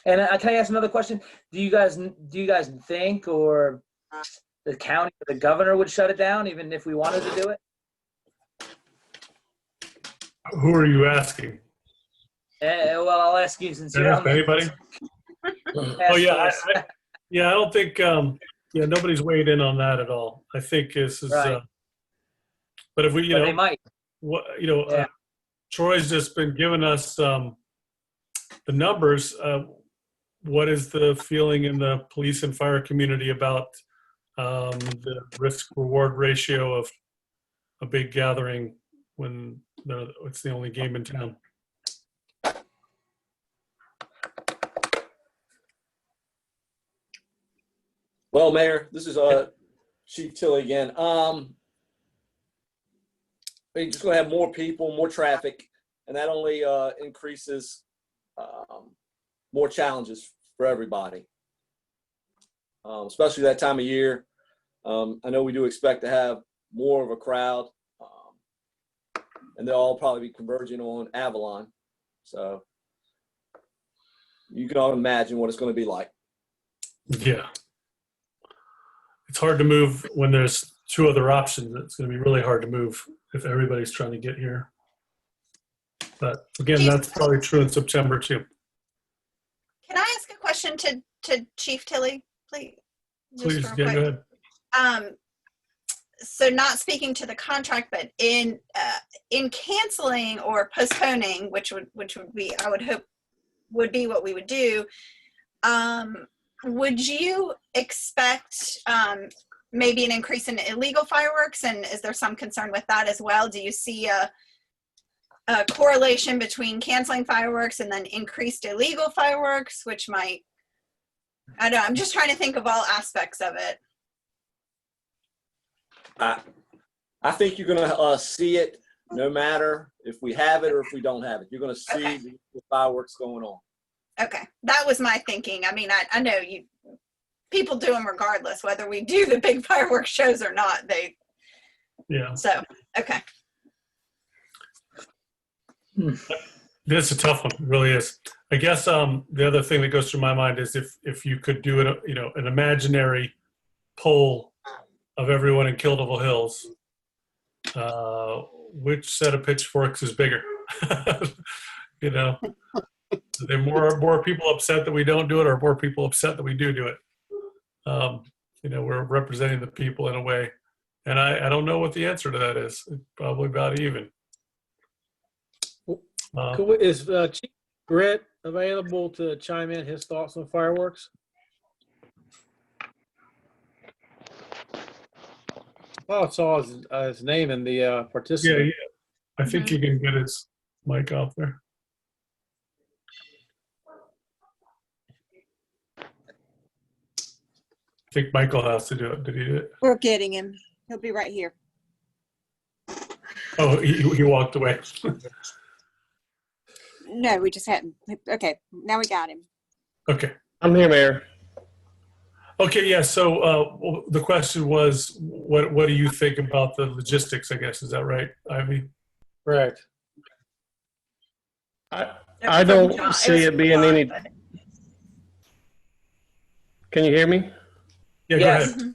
And can I ask another question? Do you guys think, or the county or the governor would shut it down even if we wanted to do it? Who are you asking? Well, I'll ask you since Can I you're ask on the anybody? task Oh yeah, force. I don't think. Yeah, nobody's weighed in on that at all. I think this is. Right. But if we, But they might. what Yeah. Troy's just been giving us the numbers. What is the feeling in the police and fire community about the risk reward ratio of a big gathering when it's the only game in town? Well, Mayor, this is Chief Tilley again. We're just going to have more people, more traffic, and that only increases more challenges for everybody, especially that time of year. I know we do expect to have more of a crowd, and they'll all probably be converging on Avalon. So you can all imagine what it's going to be like. Yeah. It's hard to move when there's two other options. It's going to be really hard to move if everybody's trying to get here. But again, that's probably true in September too. Can I ask a question to Chief Tilley, please? Just Please, real yeah, quick. go ahead. So not speaking to the contract, but in canceling or postponing, which would be, I would hope would be what we would do. Would you expect maybe an increase in illegal fireworks? And is there some concern with that as well? Do you see a correlation between canceling fireworks and then increased illegal fireworks, which might, I don't know, I'm just trying to think of all aspects of it. I think you're going to see it no matter if we have it or if we don't have it. You're going to see Okay. the fireworks going on. Okay, that was my thinking. I mean, I know people do them regardless, whether we do the big fireworks shows or not. Yeah. So, okay. It's a tough one, it really is. I guess the other thing that goes through my mind is if you could do it, an imaginary poll of everyone in Kildeville Hills, which set of pitchforks is bigger? Are there more people upset that we don't do it, or more people upset that we do it? We're representing the people in a way, and I don't know what the answer to that is. It's probably about even. Is Chief Brett available to chime in his thoughts on fireworks? Oh, I saw his name in the Yeah, participant. I think you can get his mic off there. I think Michael has to do it. Did he do it? We're getting him. He'll be right here. Oh, he walked away. No, we just hadn't. Okay, now we got him. Okay. I'm here, Mayor. Okay, yeah. So the question was, what do you think about the logistics? I guess is that right, Ivy? Correct. I don't see it being any. Can you hear me? Yeah, Yes. go ahead.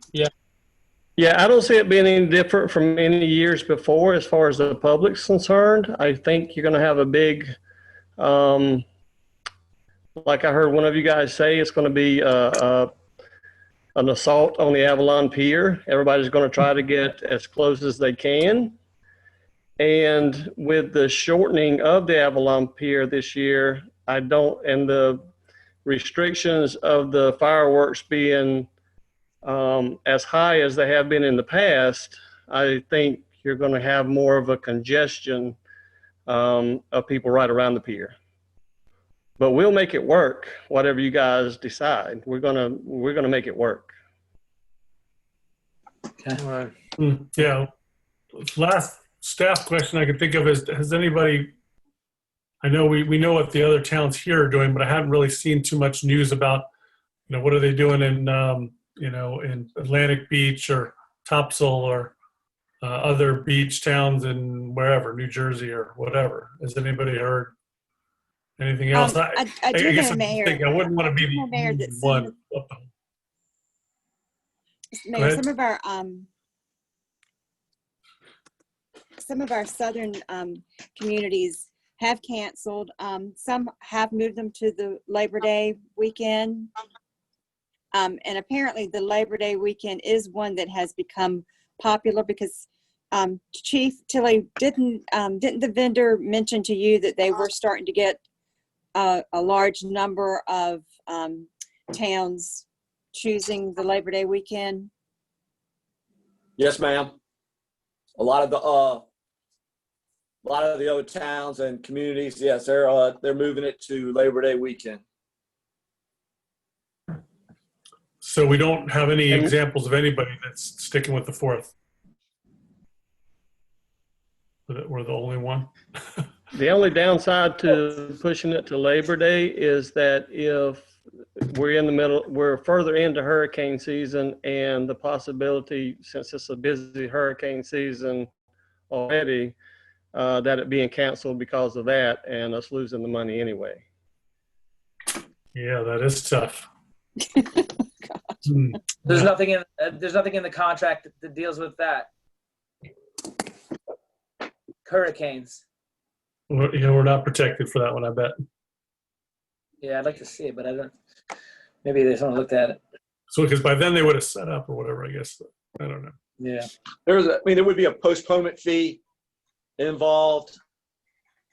Yeah, I don't see it being any different from any years before as far as the public's concerned. I think you're going to have a big, like I heard one of you guys say, it's going to be an assault on the Avalon Pier. Everybody's going to try to get as close as they can. And with the shortening of the Avalon Pier this year, and the restrictions of the fireworks being as high as they have been in the past, I think you're going to have more of a congestion of people right around the pier. But we'll make it work, whatever you guys decide. We're gonna make it work. All right. Yeah. Last staff question I could think of is, has anybody, I know we know what the other towns here are doing, but I haven't really seen too much news about, what are they doing in, in Atlantic Beach or Topsail or other beach towns in wherever, New Jersey or whatever. Has anybody heard anything else? I do guess know, I'm Mayor. thinking I wouldn't want to be I do know, Mayor, the that one. Mayor, ahead. some of our southern communities have canceled. Some have moved them to the Labor Day weekend. And apparently the Labor Day weekend is one that has become popular because Chief Tilley, didn't the vendor mention to you that they were starting to get a large number of towns choosing the Labor Day weekend? Yes, ma'am. A lot of the other towns and communities, yes, they're moving it to Labor Day weekend. So we don't have any examples of anybody that's sticking with the 4th. We're the only one. The only downside to pushing it to Labor Day is that if we're further into hurricane season, and the possibility, since it's a busy hurricane season already, that it being canceled because of that and us losing the money anyway. Yeah, that is tough. There's nothing in the contract that deals with that. Hurricanes. We're not protected for that one, I bet. Yeah, I'd like to see it, but I don't. Maybe they just haven't looked at it. So because by then they would have set up or whatever, I guess. I don't know. Yeah. There would be a postponement fee involved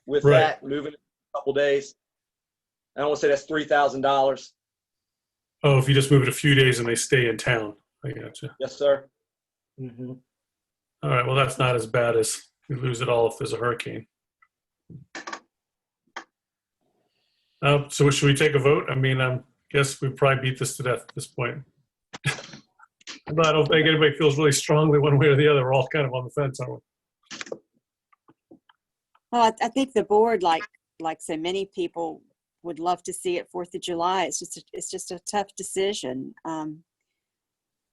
with Right. that, moving it a couple days. I don't want to say that's $3,000. Oh, if you just move it a few days and they stay in town. I gotcha. Yes, sir. Mm-hmm. All right. Well, that's not as bad as we lose it all if there's a hurricane. So should we take a vote? I mean, I guess we probably beat this to death at this point. But I don't think anybody feels really strongly one way or the other. We're all kind of on the fence, aren't we? Well, I think the board, like so many people, would love to see it 4th of July. It's just a tough decision. I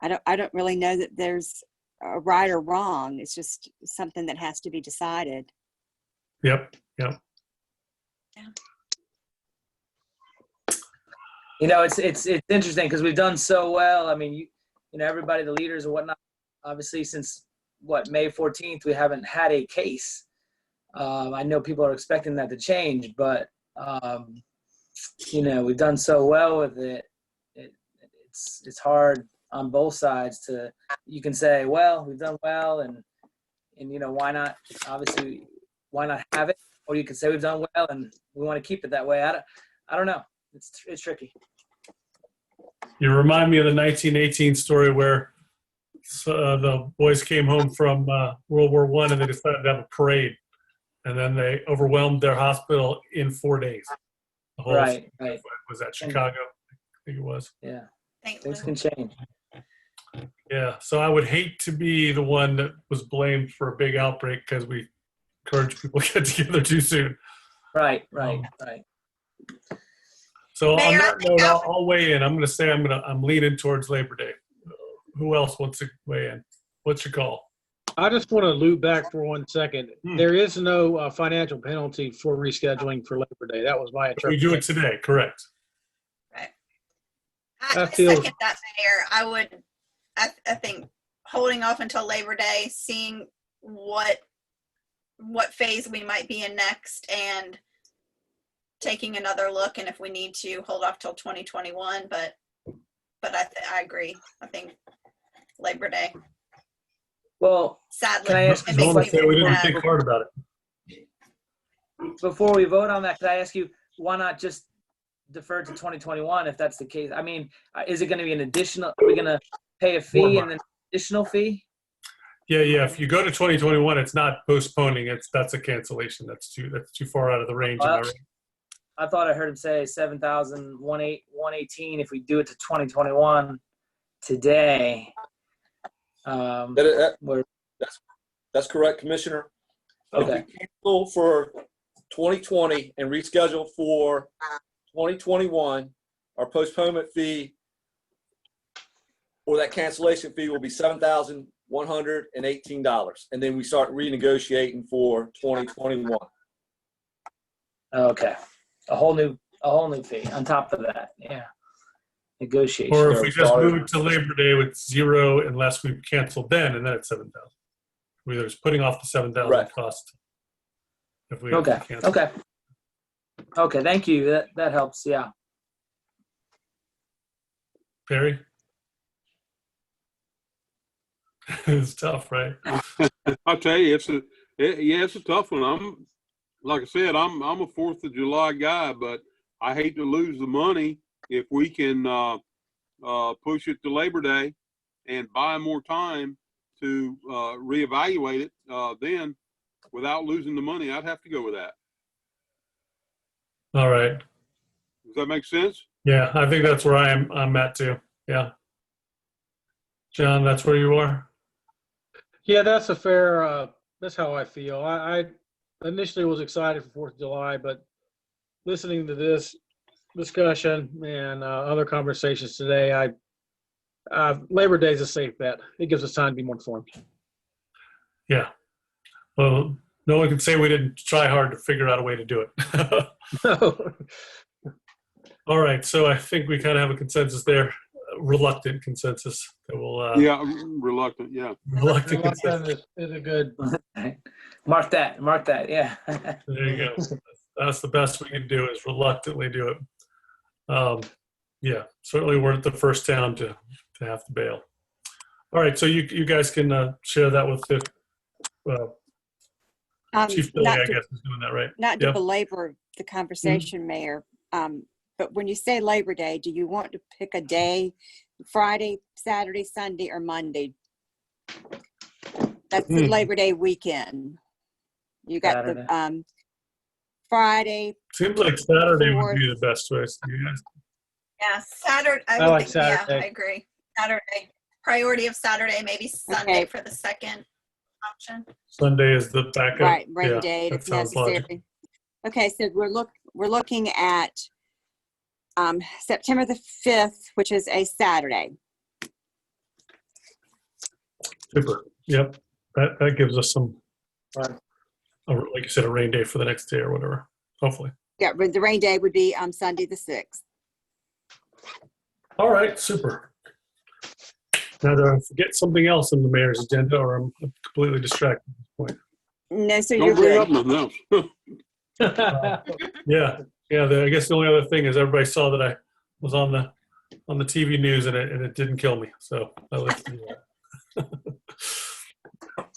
don't really know that there's a right or wrong. It's just something that has to be decided. Yep. It's interesting because we've done so well. I mean, everybody, the leaders and whatnot, obviously since May 14th, we haven't had a case. I know people are expecting that to change, but we've done so well with it. It's hard on both sides you can say, well, we've done well and why not? Obviously, why not have it? Or you can say we've done well and we want to keep it that way. I don't know. It's tricky. You remind me of the 1918 story where the boys came home from World War I and they decided to have a parade. And then they overwhelmed their hospital in 4 days. The whole Right. Was that Chicago? I think it was. Yeah. Thank Things you. can change. Yeah. So I would hate to be the one that was blamed for a big outbreak because we encouraged people to get together too soon. Right. So on Mayor, that note, I'll weigh in. I'm going to say I'm leaning towards Labor Day. Who else wants to weigh in? What's your call? I just want to loop back for 1 second. There is no financial penalty for rescheduling for Labor Day. That was my If we interpretation. do it today, correct? Right. I I feel- second that, Mayor. I think holding off until Labor Day, seeing what phase we might be in next, and taking another look, and if we need to hold off till 2021, but I agree. I think Labor Day. Well, Sadly, can I ask it I want to makes say we me didn't sad. think hard about it. before we vote on that, could I ask you, why not just defer to 2021 if that's the case? I mean, is it going to be an additional, are we going to pay a fee and an additional fee? Yeah. If you go to 2021, it's not postponing. That's a cancellation. That's too far out of the range. Am I right? I thought I heard him say 7,118 if we do it to 2021 today. We're That's correct, Commissioner. okay. If we cancel for 2020 and reschedule for 2021, our postponement fee or that cancellation fee will be $7,118. And then we start renegotiating for 2021. Okay. A whole new fee on top of that. Yeah. Negotiation. Or if we just move to Labor Day with 0 unless we cancel then, and then it's 7,000. We're just putting off the 7,000 Right. cost. If we Okay. cancel. Okay. Okay. Thank you. That helps. Yeah. Perry? It's tough, right? I'll tell you, it's a tough one. Like I said, I'm a 4th of July guy, but I hate to lose the money if we can push it to Labor Day and buy more time to reevaluate it. Then, without losing the money, I'd have to go with that. All right. Does that make sense? Yeah, I think that's where I'm at too. Yeah. John, that's where you are? Yeah, that's a fair, that's how I feel. I initially was excited for 4th of July, but listening to this discussion and other conversations today, Labor Day is a safe bet. It gives us time to be more informed. Yeah. Well, no one can say we didn't try hard to figure out a way to do it. All right. So I think we kind of have a consensus there, reluctant consensus that will. Yeah, reluctant. Yeah. Reluctant consensus. Is a good. Mark that. Yeah. There you go. That's the best we can do is reluctantly do it. Yeah, certainly we're the first town to have to bail. All right, so you guys can share that with the Chief Billy, I guess, is doing that, right? Not to Yep. belabor the conversation, Mayor, but when you say Labor Day, do you want to pick a day, Friday, Saturday, Sunday, or Monday? That's the Labor Day weekend. You got Saturday. the Friday. Seems like Saturday would 4th. be the best choice. You guys? Yeah, Saturday. I like Yeah, Saturday. I agree. Saturday. Priority of Saturday, maybe Sunday Okay. for the second option. Sunday is the backup. Right, rain Yeah, date that if sounds necessary. logical. Okay, so we're looking at September the 5th, which is a Saturday. Super. Yep. That gives us some, Right. like you said, a rain day for the next day or whatever. Hopefully. Yeah, but the rain day would be Sunday the 6th. All right, super. Now, did I forget something else in the mayor's agenda, or I'm completely distracted at this point? No, so you're Don't bring up good. nothing else. Yeah. I guess the only other thing is everybody saw that I was on the TV news and it didn't kill me. So I like to do that.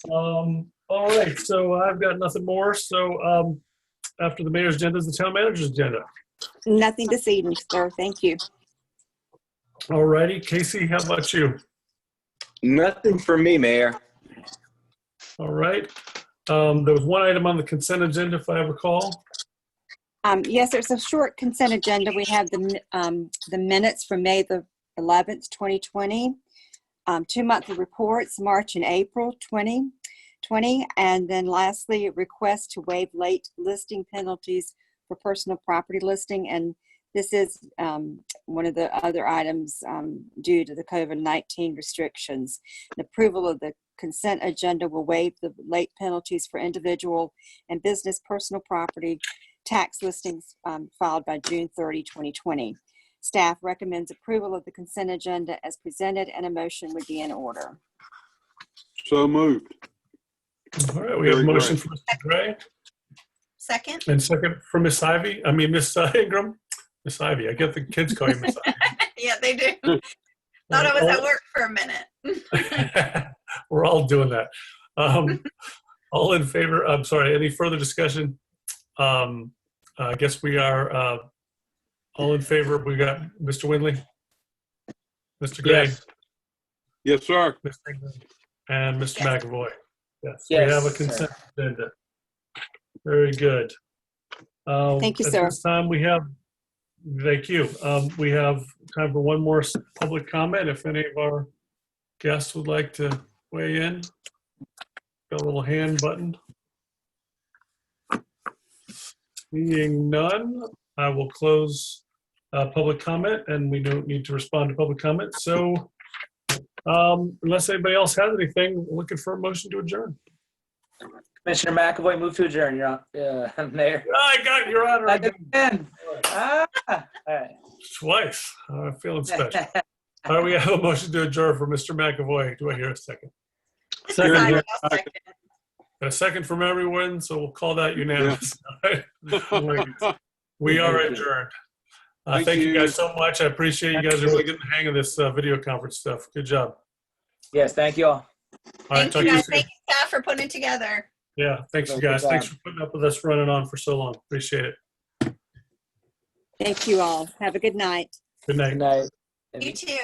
All right. So I've got nothing more. So after the mayor's agenda is the town manager's agenda. Nothing this evening, sir. Thank you. All righty. Casey, how about you? Nothing for me, Mayor. All right. There was one item on the consent agenda, if I recall. Yes, there's a short consent agenda. We have the minutes from May the 11th, 2020, 2 monthly reports, March and April 2020, and then lastly, a request to waive late listing penalties for personal property listing. And this is one of the other items due to the COVID-19 restrictions. The approval of the consent agenda will waive the late penalties for individual and business personal property tax listings filed by June 30, 2020. Staff recommends approval of the consent agenda as presented, and a motion would be in order. So moved. All right. We have a Very motion from Mr. Gray Second. and second from Miss Ivy. I mean, Miss Ingram. Miss Ivy. I get the kids call you Miss Ivy. Yeah, they do. Thought I was at work for a minute. We're all doing that. All in favor? I'm sorry. Any further discussion? I guess we are all in favor. We got Mr. Windley, Mr. Gray, Yes. Yes, sir. Mr. Ingram, and Mr. Yes. McAvoy. Yes, Yes, we have a sir. consent agenda. Very good. Thank you, At sir. this time, thank you. We have time for one more public comment. If any of our guests would like to weigh in, got a little hand button. Seeing none, I will close public comment, and we don't need to respond to public comment. So unless anybody else has anything, looking for a motion to adjourn. Commissioner McAvoy, move to adjourn. You're on, Mayor. I got your honor Again. All right. twice. I'm feeling special. All right, we have a motion to adjourn for Mr. McAvoy. Do I hear a second? Second. I'll second. A second from everyone, so we'll call that unanimous. We are Thank you. adjourned. Thank Thank you you. guys so much. I appreciate you guys are really getting the hang of this video conference stuff. Good job. Yes, thank you all. All right, Thank talk you to you guys. soon. Thank you staff for putting it together. Yeah, thanks you Good guys. job. Thanks for putting up with us running on for so long. Appreciate it. Thank you all. Have a good night. Good night. Good night. You too.